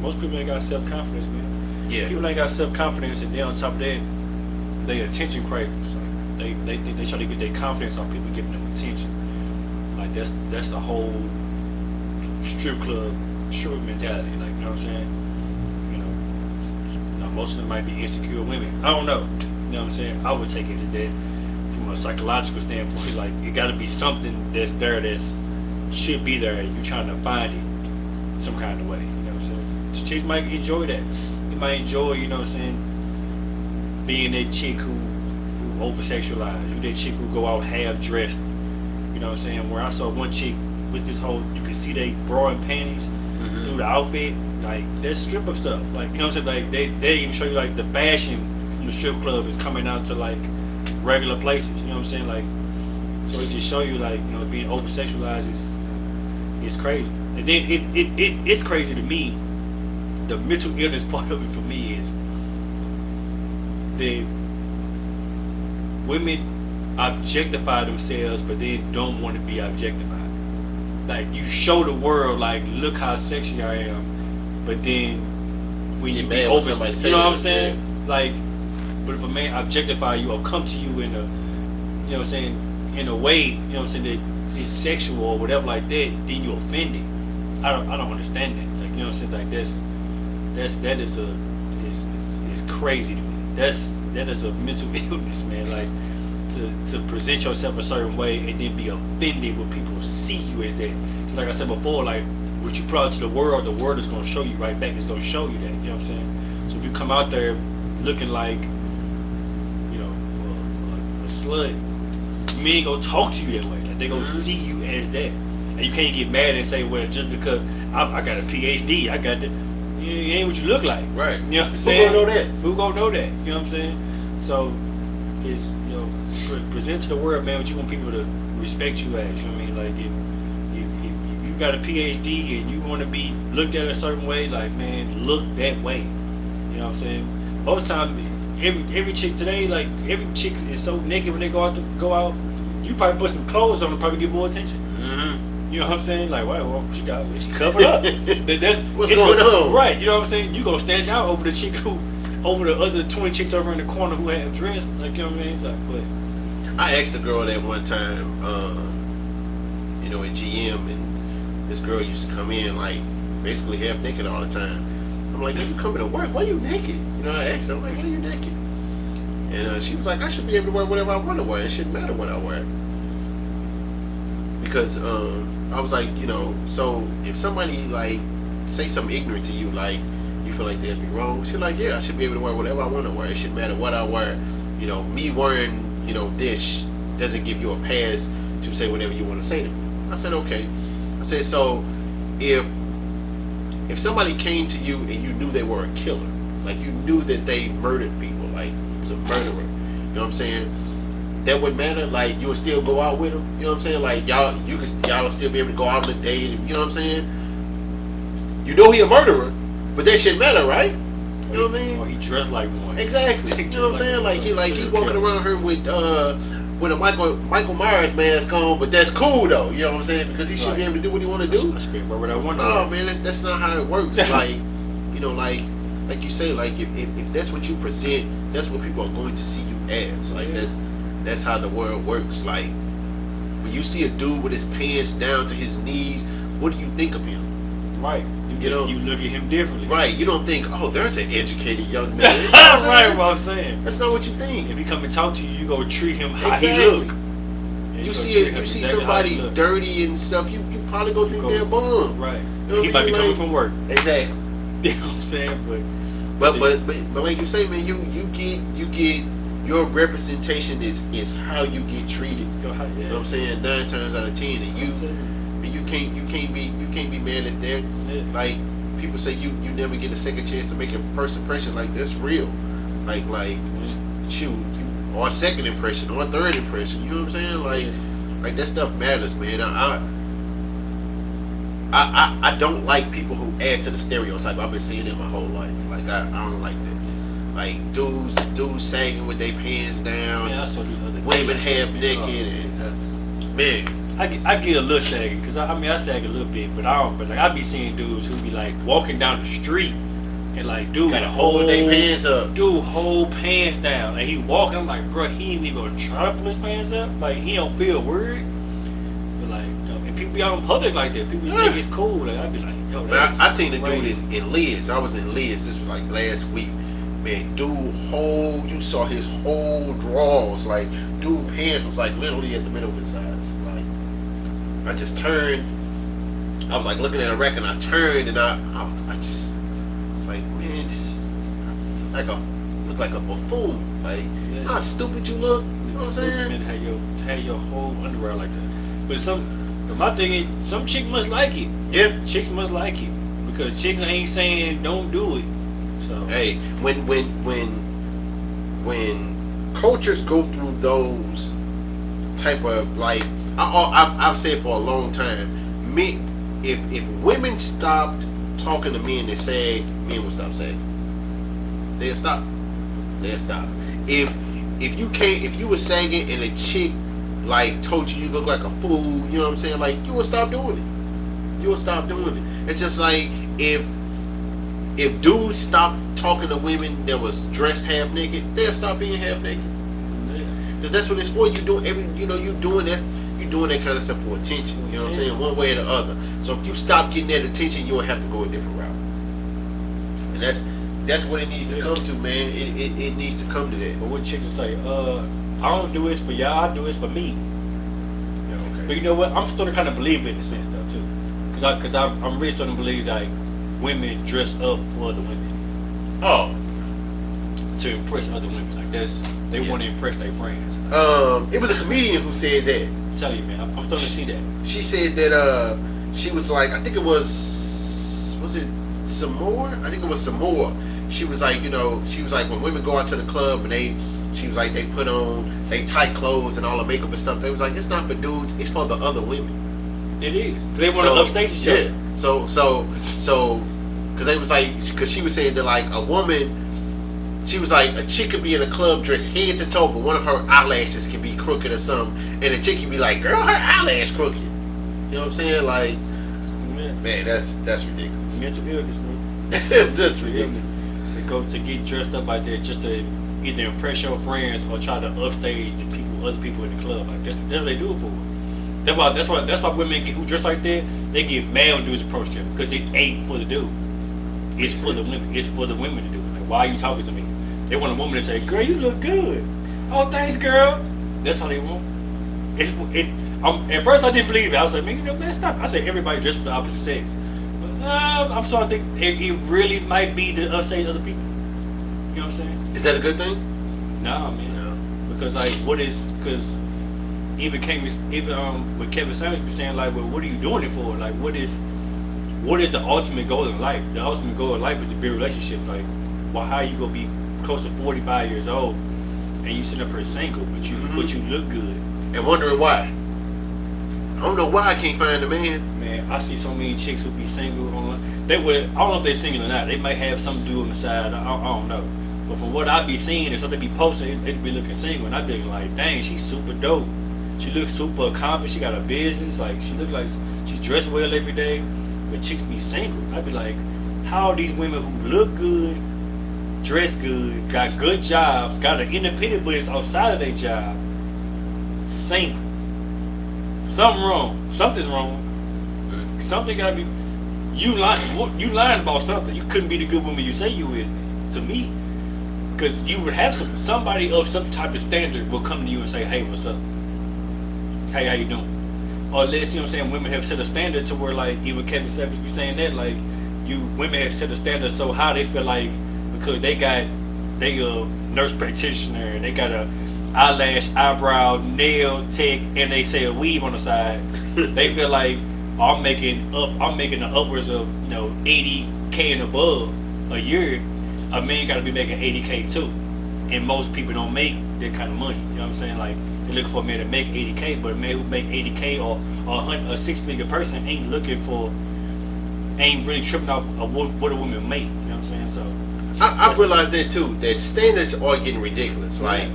C: Most people ain't got self-confidence, man.
B: Yeah.
C: People ain't got self-confidence, and then on top of that, they attention cravings. Like they think they try to get their confidence on people giving them attention. Like that's the whole strip club mentality. Like, you know what I'm saying? You know, now most of them might be insecure women. I don't know. You know what I'm saying? I would take it as that from a psychological standpoint. Like, it got to be something that's there that's should be there. You trying to find it some kind of way. You know what I'm saying? Chicks might enjoy that. You might enjoy, you know what I'm saying, being that chick who over sexualized. You that chick who go out half dressed. You know what I'm saying? Where I saw one chick with this whole, you can see they bra and panties through the outfit. Like, that's stripper stuff. Like, you know what I'm saying? Like, they even show you like the fashion from the strip club is coming out to like regular places. You know what I'm saying? Like, so it just show you, like, you know, being over sexualized is crazy. And then it's crazy to me. The mental illness part of it for me is the women objectify themselves, but they don't want to be objectified. Like, you show the world, like, look how sexy I am, but then when you be over, you know what I'm saying? Yeah. Like, but if a man objectify you or come to you in a, you know what I'm saying, in a way, you know what I'm saying, that is sexual or whatever like that, then you offended. I don't understand that. Like, you know what I'm saying? Like, that is crazy to me. That is a mental illness, man. Like, to present yourself a certain way and then be offended when people see you as that. Cause like I said before, like, what you put out to the world is gonna show you right back. It's gonna show you that. You know what I'm saying? So if you come out there looking like, you know, a slut, men ain't gonna talk to you that way. Like, they gonna see you as that. And you can't get mad and say, well, just because I got a PhD, I got the, it ain't what you look like.
B: Right.
C: You know what I'm saying?
B: Who gonna know that?
C: Who gonna know that? You know what I'm saying? So it's, you know, present to the world, man, what you want people to respect you as. You know what I mean? Like, if you got a PhD and you want to be looked at a certain way, like, man, look that way. You know what I'm saying? Most time, every chick today, like, every chick is so naked when they go out. You probably put some clothes on and probably get more attention. You know what I'm saying? Like, wow, well, she covered up.
B: What's going on?
C: Right, you know what I'm saying? You gonna stand out over the chick over the other 20 chicks over in the corner who have dressed. Like, you know what I mean? It's like, but
B: I asked a girl that one time, you know, in GM, and this girl used to come in, like, basically half naked all the time. I'm like, you coming to work? Why you naked? You know, I asked her, I'm like, why you naked? And she was like, I should be able to wear whatever I want to wear. It shouldn't matter what I wear. Because I was like, you know, so if somebody, like, say something ignorant to you, like, you feel like they'd be wrong, she's like, yeah, I should be able to wear whatever I want to wear. It shouldn't matter what I wear. You know, me wearing, you know, this doesn't give you a pass to say whatever you want to say to me. I said, okay. I said, so if somebody came to you and you knew they were a killer, like, you knew that they murdered people, like, was a murderer, you know what I'm saying? That wouldn't matter. Like, you would still go out with them. You know what I'm saying? Like, y'all would still be able to go out on a date. You know what I'm saying? You know he a murderer, but that shouldn't matter, right? You know what I mean?
C: Or he dressed like one.
B: Exactly. You know what I'm saying? Like, he walking around here with a Michael Myers mask on, but that's cool though. You know what I'm saying? Because he should be able to do what he want to do.
C: I should be able to wear what I want to
B: No, man, that's not how it works. Like, you know, like you say, like, if that's what you present, that's what people are going to see you as. Like, that's how the world works. Like, when you see a dude with his pants down to his knees, what do you think of him?
C: Right. You know, you look at him differently.
B: Right. You don't think, oh, there's an educated young man. You know
C: That's right. What I'm saying.
B: That's not what you think.
C: If he come and talk to you, you go treat him how
B: exactly.
C: he look.
B: You see somebody dirty and stuff, you probably gonna think they're a bum.
C: Right.
B: You know
C: he might be coming from work.
B: Exactly.
C: You know what I'm saying?
B: But like you say, man, you get your representation is how you get treated. You know what I'm saying? 9 times out of 10, and you can't be mad at that.
C: Yeah.
B: Like, people say you never get a second chance to make a first impression. Like, that's real. Like shoot, or a second impression or a third impression. You know what I'm saying? Like that stuff matters, man. I don't like people who add to the stereotype. I've been saying it my whole life. Like, I don't like that. Like, dudes sagging with their pants down,
C: Yeah, I saw the other
B: women half naked, and man,
C: I get a little sagging because I mean I sag a little bit, but I don't. But like I be seeing dudes who be like walking down the street and like dude
B: Gotta hold their pants up.
C: Dude hold pants down. Like he walking, I'm like, bro, he ain't even gonna try to pull his pants up. Like he don't feel worried. But like, and people be out in public like that. People think it's cool. Like I'd be like, yo, that's
B: I seen the
C: crazy.
B: dude in Lids. I was in Lids. This was like last week. Man, you saw his whole drawers. Like, dude pants was like literally at the middle of his eyes. Like, I just turned. I was like looking at a record, and I turned, and I just, it's like, man, this look like a buffoon. Like, how stupid you look. You know what I'm saying?
C: Man, had your whole underwear like that. But my thing is, some chicks must like it.
B: Yeah.
C: Chicks must like it because chicks ain't saying don't do it. So
B: hey, when cultures go through those type of like, I've said for a long time, if women stopped talking to men and saying, men will stop saying. They'll stop. If you were sagging and a chick like told you look like a fool, you know what I'm saying? Like, you will stop doing it. It's just like if dudes stopped talking to women that was dressed half naked, they'll stop being half naked. Because that's what it's for. You doing that kind of stuff for attention. You know what I'm saying? One way or the other. So if you stop getting that attention, you'll have to go a different route. And that's what it needs to come to, man. It needs to come to that.
C: But what chicks will say, I don't do this for y'all, I do this for me.
B: Yeah, okay.
C: But you know what? I'm starting to kind of believe it in a sense though too. Because I'm really starting to believe like women dress up for other women.
B: Oh.
C: To impress other women. Like they want to impress their friends.
B: It was a comedian who said that.
C: I'm telling you, man, I'm starting to see that.
B: She said that she was like, I think it was it Samoa? I think it was Samoa. She was like, when women go out to the club and she was like, they put on they tight clothes and all the makeup and stuff. They was like, it's not for dudes, it's for the other women.
C: It is. They want to upstage each other.
B: Yeah. So, because they was like, because she was saying that like a woman, she was like, a chick could be in a club dressed head to toe, but one of her eyelashes can be crooked or something, and a chick can be like, girl, her eyelash crooked. You know what I'm saying? Like, man, that's ridiculous.
C: Mental illness, man.
B: That's ridiculous.
C: They go to get dressed up like that just to either impress your friends or try to upstage other people in the club. Like that's what they do it for. That's why women who dress like that, they get mad when dudes approach them because it ain't for the dude. It's for the women. It's for the women to do it. Like, why are you talking to me? They want a woman to say, "Girl, you look good." Oh, thanks, girl. That's how they want. At first, I didn't believe it. I was like, man, stop. I said everybody dress for the opposite sex. But, I'm starting to think it really might be to upstage other people. You know what I'm saying?
B: Is that a good thing?
C: Nah, man. No. Because because even with Kevin Samuels be saying like, well, what are you doing it for? Like, what is the ultimate goal in life? The ultimate goal in life is to build relationships. Like, well, how you gonna be close to 45 years old and you sitting up here single, but you look good
B: and wondering why? I don't know why I can't find a man.
C: Man, I see so many chicks who be single online. I don't know if they're single or not. They might have something to do on the side. I don't know. But from what I be seeing and something they be posting, they be looking single, and I be like, dang, she's super dope. She looks super accomplished. She got a business. Like, she looks like she dressed well every day. But chicks be single. I be like, how are these women who look good, dress good, got good jobs, got an independent business outside of their job, single? Something wrong. Something's wrong. Something gotta be. You lying about something. You couldn't be the good woman you say you is. To me, because you would have somebody of some type of standard will come to you and say, "Hey, what's up? Hey, how you doing?" Or let's see, what I'm saying, women have set a standard to where, like, even Kevin Samuels be saying that, like, women have set a standard so high they feel like because they a nurse practitioner and they got a eyelash, eyebrow, nail tech, and they say a weave on the side, they feel like I'm making the upwards of $80K and above a year. A man got to be making $80K too, and most people don't make that kind of money. You know what I'm saying? Like, they're looking for a man to make $80K, but a man who make $80K or a six-figure person ain't really tripping off of what a woman make. You know what I'm saying? So
B: I've realized that too. That standards are getting ridiculous. Like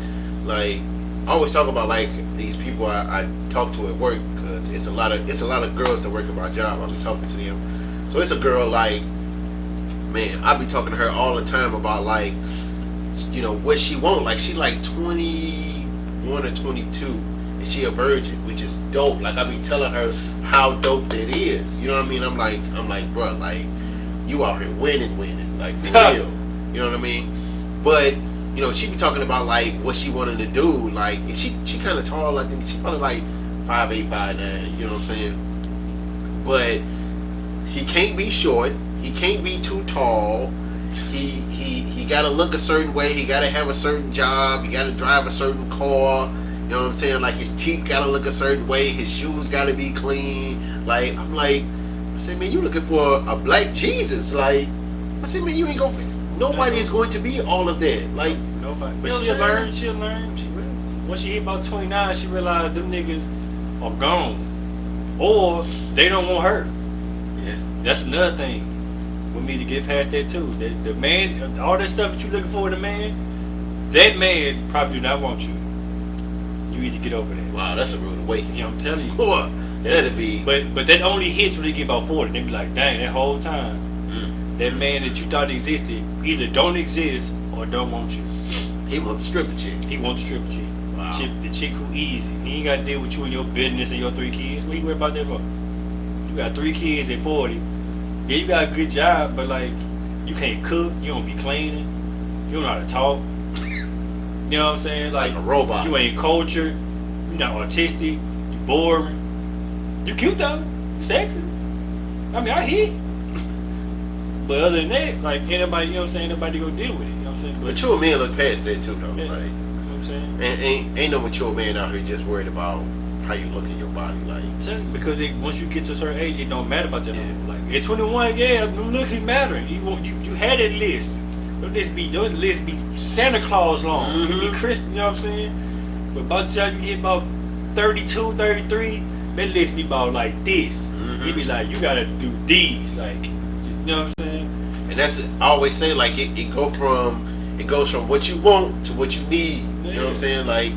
B: I always talk about like these people I talk to at work. because it's a lot of girls that work at my job. I'll be talking to them. So it's a girl like, man, I be talking to her all the time about like, you know, what she want. Like she like 21 or 22, and she a virgin, which is dope. Like I be telling her how dope that is. You know what I mean? I'm like, bro, like you out here winning, like for real. You know what I mean? But you know, she be talking about like what she wanted to do. Like, and she kind of tall. I think she probably like 5'8", 5'9". You know what I'm saying? But he can't be short. He can't be too tall. He got to look a certain way. He got to have a certain job. He got to drive a certain car. You know what I'm saying? Like his teeth got to look a certain way. His shoes got to be clean. Like I'm like, I said, man, you looking for a black Jesus? Like I said, man, you ain't going. Nobody is going to be all of that. Like
C: nobody. But
B: you know
C: she'll learn. She'll learn. She will. Once she hit about 29, she realized them niggas are gone, or they don't want her.
B: Yeah.
C: That's another thing. We need to get past that too. The man, all that stuff that you looking for in a man, that man probably do not want you. You need to get over that.
B: Wow, that's a rude awakening.
C: You know, I'm telling you.
B: Boy, that'd be.
C: But that only hits when they get about 40. They be like, dang, that whole time, that man that you thought existed either don't exist or don't want you.
B: He want the stripper chick.
C: He wants the stripper chick.
B: Wow.
C: The chick who easy. He ain't got to deal with you and your business and your 3 kids. What you worry about that for? You got 3 kids at 40. Yeah, you got a good job, but like, you can't cook. You don't be cleaning. You don't know how to talk. You know what I'm saying?
B: Like a robot.
C: You ain't cultured. You not artistic. You boring. You cute though. You sexy. I mean, I hear you. But other than that, like anybody, you know what I'm saying, nobody go deal with it. You know what I'm saying? But
B: Mature men look past that too, though.
C: yeah,
B: Like,
C: you know what I'm saying?
B: and ain't no mature man out here just worried about how you look in your body. Like,
C: Because once you get to a certain age, it don't matter about that.
B: Yeah.
C: Like at 21, yeah, them looks is mattering. You had that list. Your list be Santa Claus long. It be Christmas, you know what I'm saying? But by the time you get about 32, 33, that list be about like this. It be like, you gotta do these, like, you know what I'm saying?
B: and that's I always say, like it goes from what you want to what you need. You know what I'm saying? Like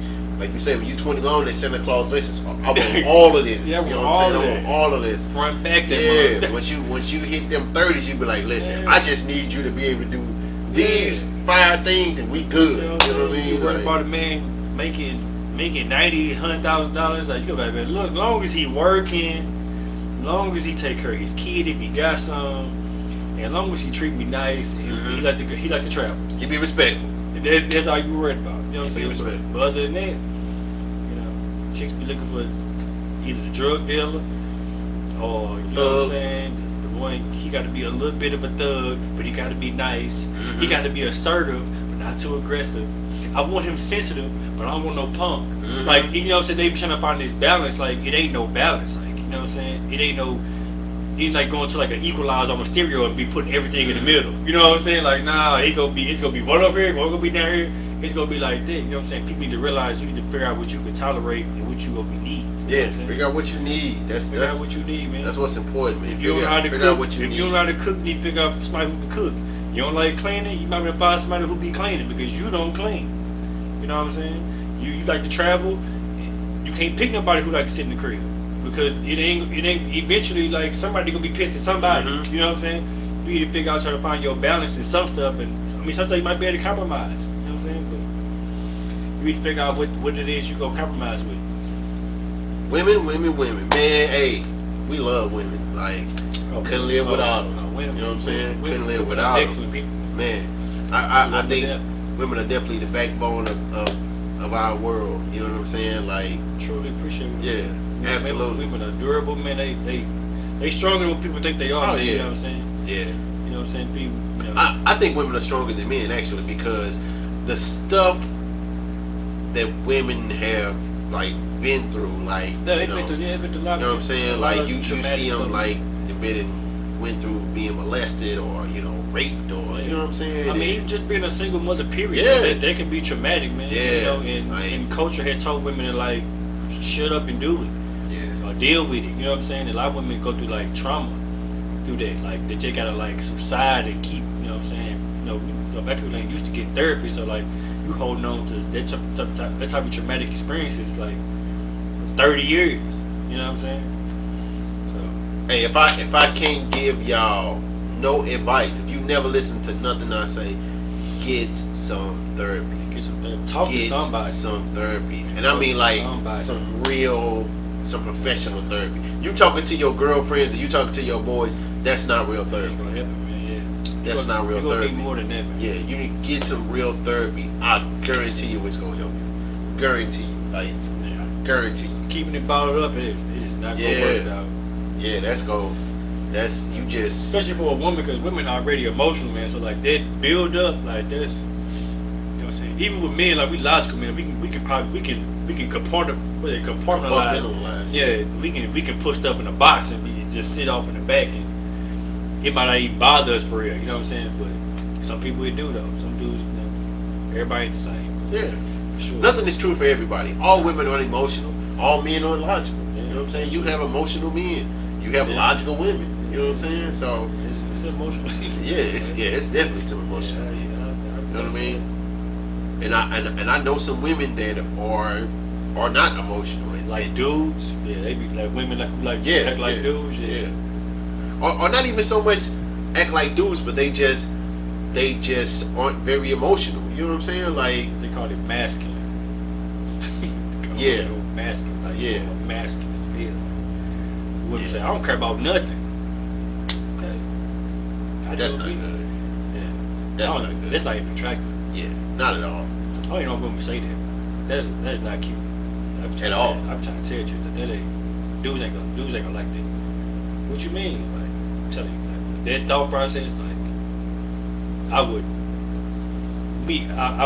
B: you say, when you 20 long, that Santa Claus list is I want all of this.
C: Yeah,
B: you know what I'm saying? I want all of this.
C: Front, back, that
B: Yeah,
C: motherfucker.
B: once you hit them 30s, you be like, listen,
C: Yeah.
B: I just need you to be able to do these 5 things, and we good.
C: You know
B: You know what I mean?
C: You worry
B: Like,
C: about a man making $90,000, $100,000. Like, you gotta be, look, long as he working, long as he take care of his kid if he got some, and as long as he treat me nice, and he like to travel.
B: you be respectful.
C: That's all you worried about. You know what I'm
B: Be
C: saying?
B: respectful.
C: But other than that, you know, chicks be looking for either the drug dealer or, you know what I'm saying, the one, he got to be a little bit of a thug, but he got to be nice. He got to be assertive, but not too aggressive. I want him sensitive, but I don't want no punk. Like, you know what I'm saying, they be trying to find this balance. Like, it ain't no balance. Like, you know what I'm saying? It ain't like going to like an equalizer on a stereo and be putting everything in the middle. You know what I'm saying? Like, nah, it's gonna be one up here, one gonna be down here. It's gonna be like that. You know what I'm saying? People need to realize you need to figure out what you can tolerate and what you gonna need.
B: Yeah, figure out what you need.
C: Figure out what you need, man.
B: That's what's important, man.
C: If you don't know how to
B: figure out
C: cook,
B: what you
C: if
B: need.
C: you don't know how to cook, you need to figure out somebody who can cook. You don't like cleaning, you might want to find somebody who be cleaning because you don't clean. You know what I'm saying? You like to travel. You can't pick nobody who like to sit in the crib because it ain't eventually like somebody gonna be pissed at somebody. You know what I'm saying? You need to figure out try to find your balance in some stuff, and I mean sometimes you might be able to compromise. You know what I'm saying? But you need to figure out what it is you gonna compromise with.
B: Women. Man, hey, we love women. Like, couldn't live without them.
C: Women,
B: you know what I'm saying?
C: Women,
B: Couldn't live without them.
C: excellent people.
B: Man, I think women are definitely the backbone of our world. You know what I'm saying? Like,
C: Truly appreciate it.
B: yeah, absolutely.
C: Women are durable, man. They stronger than what people think they are.
B: Oh,
C: man,
B: yeah.
C: You know what I'm saying?
B: Yeah.
C: You know what I'm saying? People, you know,
B: I think women are stronger than men actually because the stuff that women have like been through, like
C: they've been through a lot.
B: you know what I'm saying?
C: a lot
B: Like
C: of
B: you
C: traumatic
B: see them
C: stuff.
B: like they've been went through being molested or raped or you know what I'm saying?
C: I mean, even just being a single mother, period.
B: Yeah.
C: That can be traumatic, man.
B: Yeah.
C: You know, and,
B: Like-
C: and culture has told women to like shut up and do it
B: yeah.
C: or deal with it. You know what I'm saying? A lot of women go through like trauma through that. Like they just gotta like subside and keep. You know what I'm saying? You know black people ain't used to get therapy, so like you holding on to that type of traumatic experiences like for 30 years. You know what I'm saying? So
B: Hey, if I can't give y'all no advice, if you never listen to nothing I say, get some therapy.
C: get some therapy. Talk to
B: Get
C: somebody.
B: some therapy, and
C: Talk
B: I mean
C: to
B: like
C: somebody.
B: some professional therapy. You talking to your girlfriends and you talking to your boys, that's not real therapy.
C: Ain't gonna help you, man. Yeah.
B: That's not real
C: You gonna
B: therapy.
C: need more than that, man.
B: Yeah, you need to get some real therapy. I guarantee you it's gonna help you. Guarantee you, like
C: Yeah.
B: guarantee you.
C: Keeping it bottled up, it is not
B: Yeah.
C: gonna work out.
B: Yeah, that's you just.
C: Especially for a woman, because women are already emotional, man. So like that build up, like this. You know what I'm saying? Even with men, like we logical men, we can compartmentalize. Yeah, we can put stuff in a box and just sit off in the back, and it might not even bother us for real. You know what I'm saying? But some people it do though. Some dudes, you know, everybody ain't the same.
B: Yeah.
C: For sure.
B: Nothing is true for everybody. All women are emotional. All men are logical.
C: Yeah,
B: You know what I'm saying? You
C: sure.
B: have emotional men. You have
C: Yeah.
B: logical women. You know what I'm saying? So
C: It's emotional.
B: it's definitely some emotional men. You know what I mean? And I know some women that are not emotional. And
C: Like dudes, yeah, they be like women like
B: yeah,
C: act like
B: yeah,
C: dudes, yeah.
B: Or not even so much act like dudes, but they just aren't very emotional. You know what I'm saying? Like
C: They call it masculine.
B: Yeah.
C: Masculine, like
B: Yeah.
C: masculine feel. Women say, I don't care about nothing. Okay.
B: that's
C: do
B: not
C: me.
B: good.
C: Yeah.
B: That's
C: I don't
B: not
C: know.
B: good.
C: That's not even attractive.
B: Yeah, not at all.
C: I don't even know if women say that. That's not cute. I'm trying
B: At
C: to
B: all.
C: I'm trying to tell you the truth. That dudes ain't gonna like that. What you mean? Like I'm telling you, like, that thought process, like I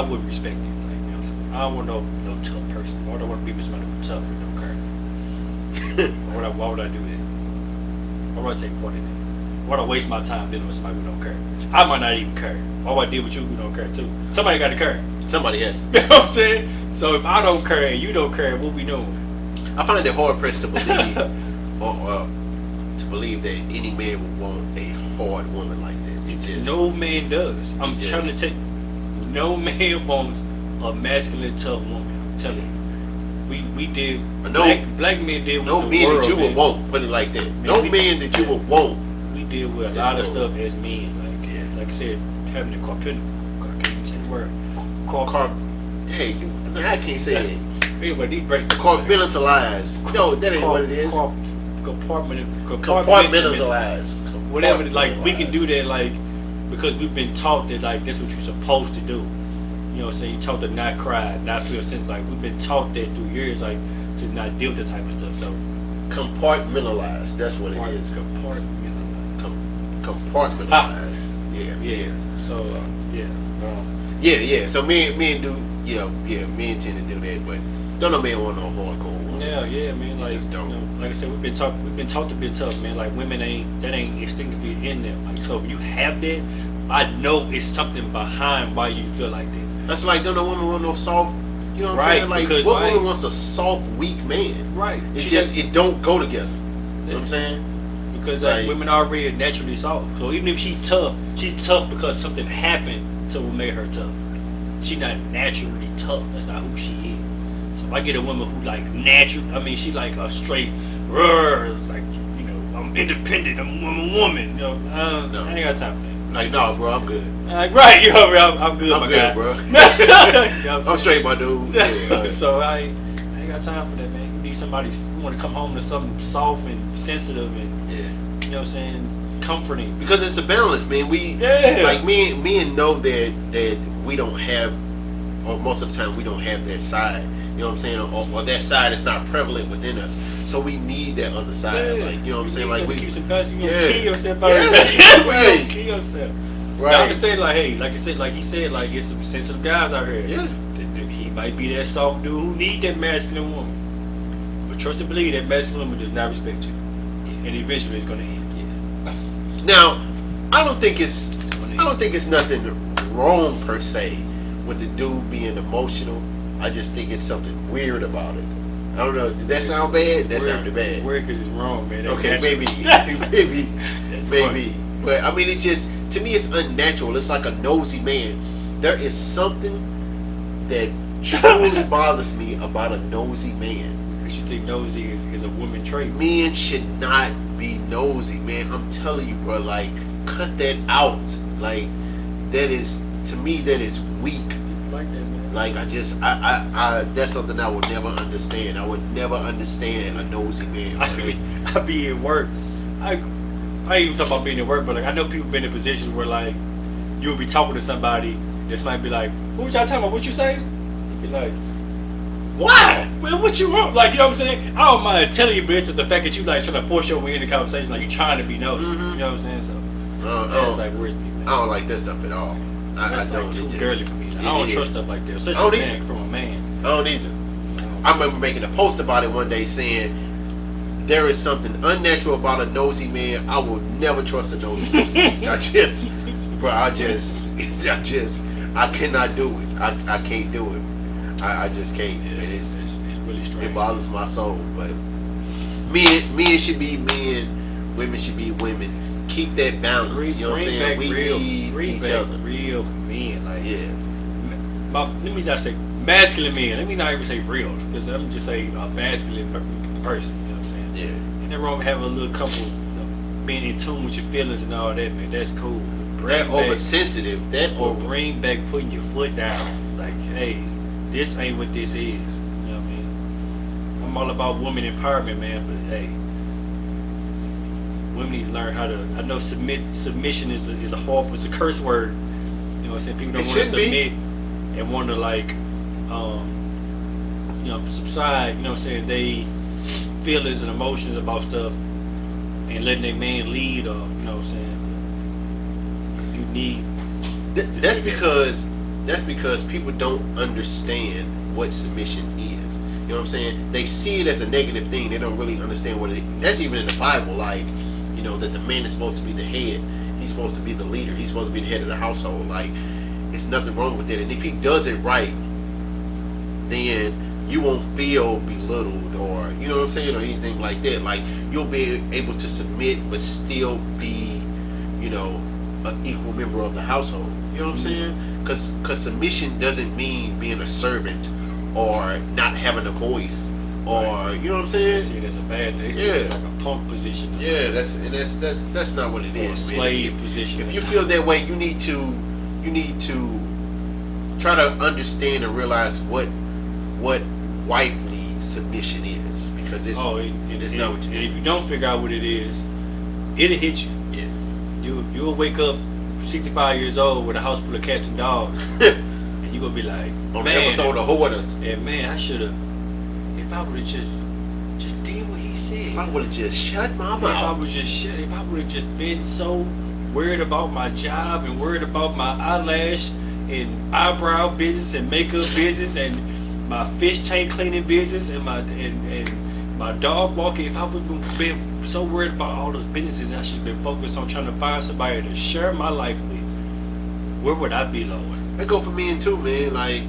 C: would respect it. Like, you know what I'm saying? I don't want no tough person. I don't want to be with somebody who's tough and don't care. Why would I do that? Why would I take part in that? Why would I waste my time dealing with somebody who don't care? I might not even care. Why would I deal with you who don't care too? Somebody got to care.
B: Somebody has to.
C: You know what I'm saying? So if I don't care and you don't care, what we doing?
B: I find it hard pressed to believe, that any man would want a hard woman like that. It just
C: No man does. I'm
B: It
C: trying to
B: just-
C: take. No man wants a masculine, tough woman. I'm telling you. We did.
B: No-
C: Black men did with
B: no
C: the
B: man
C: world,
B: that you
C: man.
B: would want. Put it like that. No
C: we-
B: man that you would want.
C: We deal with a
B: It's
C: lot of
B: no-
C: stuff as men. Like I said, having a I can't even say the word.
B: Hey, I can't say it.
C: Anyway, these breaks.
B: Compartmentalize. No, that ain't what it is. Compartmentalize.
C: Whatever. Like we can do that. Like because we've been taught that like that's what you're supposed to do. You know what I'm saying? You taught to not cry, not feel sense. Like we've been taught that through years, like to not deal with that type of stuff. So
B: Compartmentalize. That's what it is. Compartmentalize. Yeah.
C: So
B: Yeah. So men do. Men tend to do that, but don't no man want no hardcore woman.
C: yeah, man. Like
B: just don't.
C: You know, like I said, we've been taught to be tough, man. Like women ain't instinctively in them. Like so, if you have that, I know it's something behind why you feel like that.
B: That's like don't no woman want no soft. You know what I'm
C: Right,
B: saying? Like
C: because,
B: what
C: like-
B: woman wants a soft, weak man?
C: Right.
B: It don't go together. You know what I'm saying?
C: Because
B: Like-
C: women are already naturally soft. So even if she's tough because something happened to what made her tough. She's not naturally tough. That's not who she is. So if I get a woman who like she like a straight, like you know, I'm independent. I'm a woman. You know,
B: No.
C: I ain't got time for that.
B: Like, no, bro, I'm good.
C: Like, right, you know, I'm good,
B: I'm
C: my
B: good,
C: guy.
B: bro.
C: You know what
B: I'm
C: saying?
B: straight, my dude. Yeah, like-
C: So I ain't got time for that, man. You need somebody who want to come home to something soft and sensitive and
B: yeah.
C: you know what I'm saying, comforting.
B: Because it's a balance, man. Like men know that we don't have, or most of the time we don't have that side. You know what I'm saying? Or that side is not prevalent within us. So we need that other side. Like, you know what I'm saying? Like we
C: keep some balance. You
B: Yeah.
C: gonna kill yourself.
B: Yeah,
C: You gonna
B: right.
C: kill yourself.
B: right.
C: Now, I understand, like, hey, like he said, like, it's some sensitive guys out here.
B: Yeah.
C: He might be that soft dude who need that masculine woman. But trust and believe that masculine woman does not respect you. And eventually it's gonna end.
B: Now, I don't think it's
C: gonna
B: nothing wrong per se with the dude being emotional. I just think it's something weird about it. I don't know. Did that sound bad? That sounded bad.
C: Weird because it's wrong, man. That's
B: Okay,
C: natural.
B: maybe,
C: That's
B: maybe,
C: funny.
B: But I mean, it's just, to me, it's unnatural. It's like a nosy man. There is something that truly bothers me about a nosy man.
C: makes you think nosy is a woman trait?
B: Men should not be nosy, man. I'm telling you, bro. Like, cut that out. Like, that is, to me, that is weak.
C: Like that, man.
B: Like, I that's something I would never understand. I would never understand a nosy man.
C: I be at work. I ain't even talking about being at work, but like I know people been in positions where like you'll be talking to somebody. This might be like, "What y'all talking about? What you say?" You'd be like,
B: Why?
C: "Well, what you want?" Like, you know what I'm saying? I don't mind telling you, but it's just the fact that you like trying to force your way in the conversation, like you trying to be nosy.
B: Mm-hmm.
C: You know what I'm saying? So
B: It's
C: like, where's me, man?
B: I don't like that stuff at all.
C: That's
B: I
C: like
B: don't.
C: too girly for me. Like, I don't trust stuff like that, especially from a man.
B: I don't either. I remember making a post about it one day saying there is something unnatural about a nosy man. I will never trust a nosy man. I cannot do it. I can't do it. I just can't.
C: Yeah, it's really strange.
B: It bothers my soul. But men should be men. Women should be women. Keep that balance. You know what I'm saying? We need each other.
C: Real men, like let me not say masculine men. Let me not even say real, because I'm just say a masculine person. You know what I'm saying?
B: Yeah.
C: And then wrong with having a little couple, being in tune with your feelings and all that, man. That's cool.
B: That oversensitive.
C: Bring back putting your foot down. Like, hey, this ain't what this is. You know what I mean? I'm all about woman empowerment, man. But hey, women need to learn how to. I know submission is a horrible, it's a curse word. You know what I'm saying? People don't want to submit and want to like, subside. You know what I'm saying? They feelings and emotions about stuff and letting their man lead, or you know what I'm saying? You need.
B: That's because people don't understand what submission is. You know what I'm saying? They see it as a negative thing. They don't really understand what it is. That's even in the Bible, like, you know, that the man is supposed to be the head. He's supposed to be the leader. He's supposed to be the head of the household. Like, it's nothing wrong with it. And if he does it right, then you won't feel belittled or, you know what I'm saying, or anything like that. Like, you'll be able to submit but still be, you know, an equal member of the household. You know what I'm saying? Because submission doesn't mean being a servant or not having a voice, or you know what I'm saying?
C: They see it as a bad thing. They see it as like a punk position.
B: Yeah, that's not what it is.
C: A slave position.
B: If you feel that way, you need to try to understand and realize what wifely submission is, because it's not what you.
C: And if you don't figure out what it is, it'll hit you.
B: Yeah.
C: You'll wake up 65 years old with a house full of cats and dogs, and you gonna be like,
B: on
C: man,
B: the episode of Hoarders.
C: And man, I should have. If I would have just did what he said.
B: If I would have just shut my mouth.
C: If I would have just been so worried about my job and worried about my eyelash and eyebrow business and makeup business and my fish tank cleaning business and my dog walking. If I would have been so worried about all those businesses, I should have been focused on trying to find somebody to share my life with. Where would I be, Lord?
B: That go for men too, man. Like,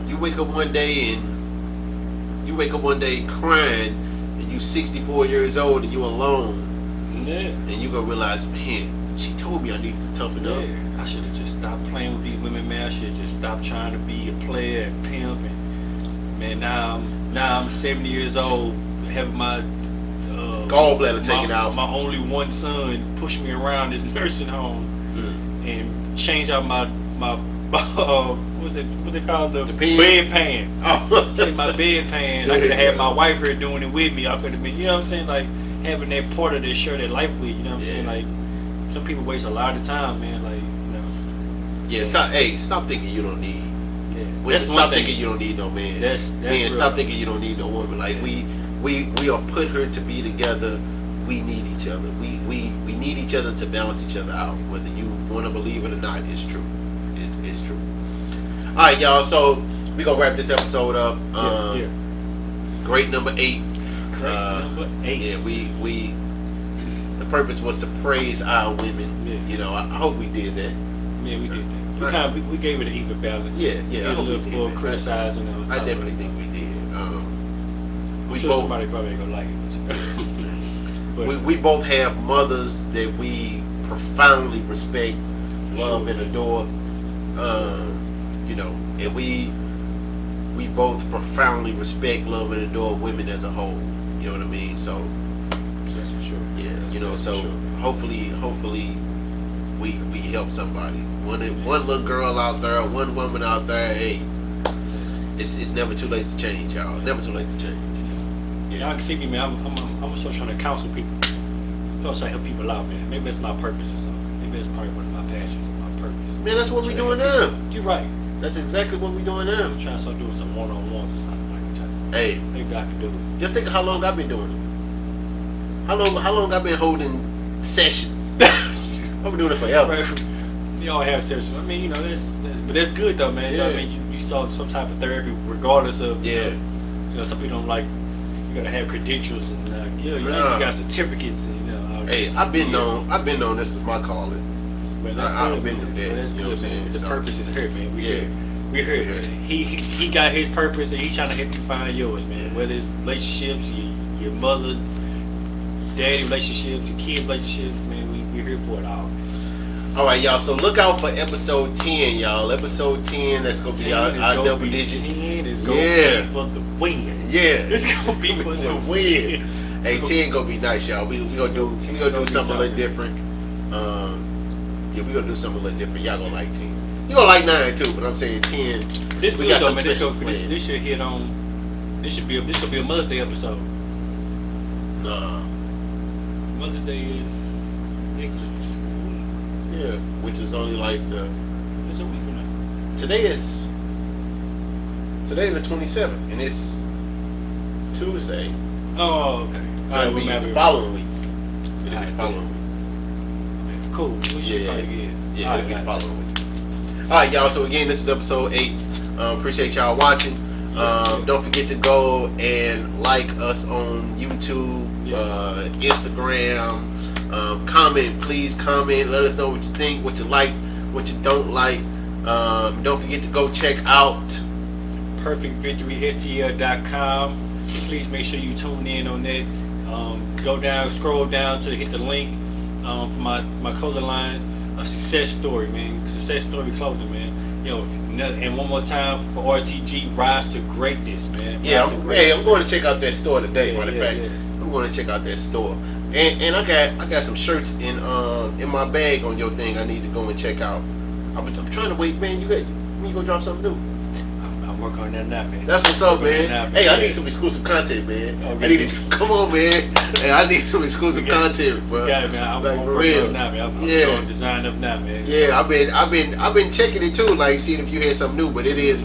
B: you wake up one day crying, and you 64 years old and you alone.
C: Yeah.
B: And you gonna realize, man, she told me I needed to toughen up.
C: I should have just stopped playing with these women, man. I should have just stopped trying to be a player and pimp. And man, now I'm 70 years old, having my
B: gallbladder taken out.
C: My only one son push me around this nursing home and change out my what's it? What they call the bedpan?
B: Oh.
C: Change my bedpan. I could have had my wife here doing it with me. I could have been, you know what I'm saying, like having that part of their share their life with. You know what I'm saying, like some people waste a lot of time, man. Like, you know.
B: Yeah. Stop thinking you don't need.
C: Yeah.
B: Women, stop thinking you don't need no man.
C: That's
B: man, stop thinking you don't need no woman. Like we are put here to be together. We need each other. We need each other to balance each other out. Whether you want to believe it or not, it's true. It's true. All right, y'all. So we gonna wrap this episode up. Great number 8.
C: Number 8.
B: Yeah, we. The purpose was to praise our women.
C: Yeah.
B: You know, I hope we did that.
C: Yeah, we did that. We gave it an even balance.
B: Yeah. I hope we did that.
C: Criticizing.
B: I definitely think we did.
C: I'm sure somebody probably ain't gonna like it. But
B: we both have mothers that we profoundly respect, love, and adore. You know, and we both profoundly respect, love, and adore women as a whole. You know what I mean? So
C: That's for sure.
B: yeah, you know.
C: That's
B: So
C: for sure.
B: hopefully we help somebody. One little girl out there, one woman out there. Hey, it's never too late to change, y'all. Never too late to change.
C: Y'all can see me, man. I'm still trying to counsel people. I'm trying to help people out, man. Maybe that's my purpose or something. Maybe that's probably one of my passions and my purpose.
B: Man, that's what we're doing now.
C: You're right.
B: That's exactly what we're doing now.
C: I'm trying to start doing some one-on-ones or something like that.
B: Hey,
C: Maybe I can do it.
B: just think of how long I've been doing it. How long I've been holding sessions. I've been doing it forever.
C: You all have sessions. I mean, you know, but that's good though, man. You know what I mean? You saw some type of therapy, regardless of
B: Yeah.
C: You know, some people don't like. You gotta have credentials and you got certificates and
B: Hey, I've been known this is my calling.
C: Man, that's
B: I've
C: good,
B: been
C: man.
B: through that.
C: That's
B: You know
C: good,
B: what I'm
C: man.
B: saying?
C: The
B: So,
C: purpose is here, man.
B: Yeah.
C: We're here.
B: Yeah.
C: He got his purpose and he's trying to help you find yours, man. Whether it's relationships, your mother, daddy relationships, your kid relationships, man. We're here for it all.
B: All right, y'all. So look out for episode 10, y'all. Episode 10. That's gonna be our double digit.
C: 10 is gonna
B: Yeah.
C: be for the win.
B: Yeah.
C: It's gonna be for the
B: win.
C: win.
B: Hey, 10 gonna be nice, y'all. We gonna do something a little different. Yeah, we gonna do something a little different. Y'all gonna like 10. You gonna like 9 too, but I'm saying 10.
C: This
B: We
C: good
B: got
C: though,
B: some
C: man.
B: special plans.
C: This should hit on. This could be a Mother's Day episode.
B: Nah.
C: Mother's Day is next week.
B: Yeah, which is only like
C: It's a week from now.
B: today is the 27th, and it's Tuesday.
C: Oh, okay.
B: So
C: All
B: it'll be
C: right,
B: the following week. It'll be
C: Alright,
B: the following week.
C: cool. We should
B: Yeah.
C: probably get.
B: Yeah,
C: All
B: it'll be the
C: right,
B: following week. All right, y'all. So again, this is episode 8. Appreciate y'all watching. Don't forget to go and like us on YouTube, Instagram. Comment, please comment. Let us know what you think, what you like, what you don't like. Don't forget to go check out
C: PerfectVictorySTL.com. Please make sure you tune in on that. Go down, scroll down to hit the link for my clothing line. A success story, man. Success story clothing, man. And one more time for RTG, rise to greatness, man.
B: Yeah,
C: Rise to
B: I'm
C: greatness,
B: going to check out that store today.
C: Yeah,
B: Matter of
C: yeah,
B: fact,
C: yeah.
B: I'm going to check out that store. And I got some shirts in my bag on your thing. I need to go and check out. I'm trying to wait, man. When you gonna drop something new?
C: I'm working on that now, man.
B: That's what's up,
C: Working on
B: man.
C: that now,
B: Hey, I need some exclusive content, man.
C: Okay.
B: I need to come on, man. Hey, I need some exclusive content, bro.
C: Got it, man. I'm
B: Like,
C: working
B: for
C: on
B: real.
C: it now, man. I'm
B: Yeah.
C: trying to design up now, man.
B: Yeah, I've been checking it too, like seeing if you had something new. But it's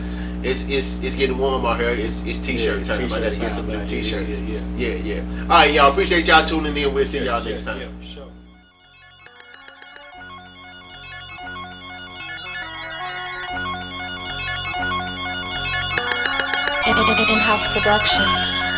B: getting warm out here. It's t-shirt time. I gotta get some new t-shirts. Yeah. All right, y'all. Appreciate y'all tuning in. We'll see y'all next time.
C: Yeah, for sure.
A: In-house production.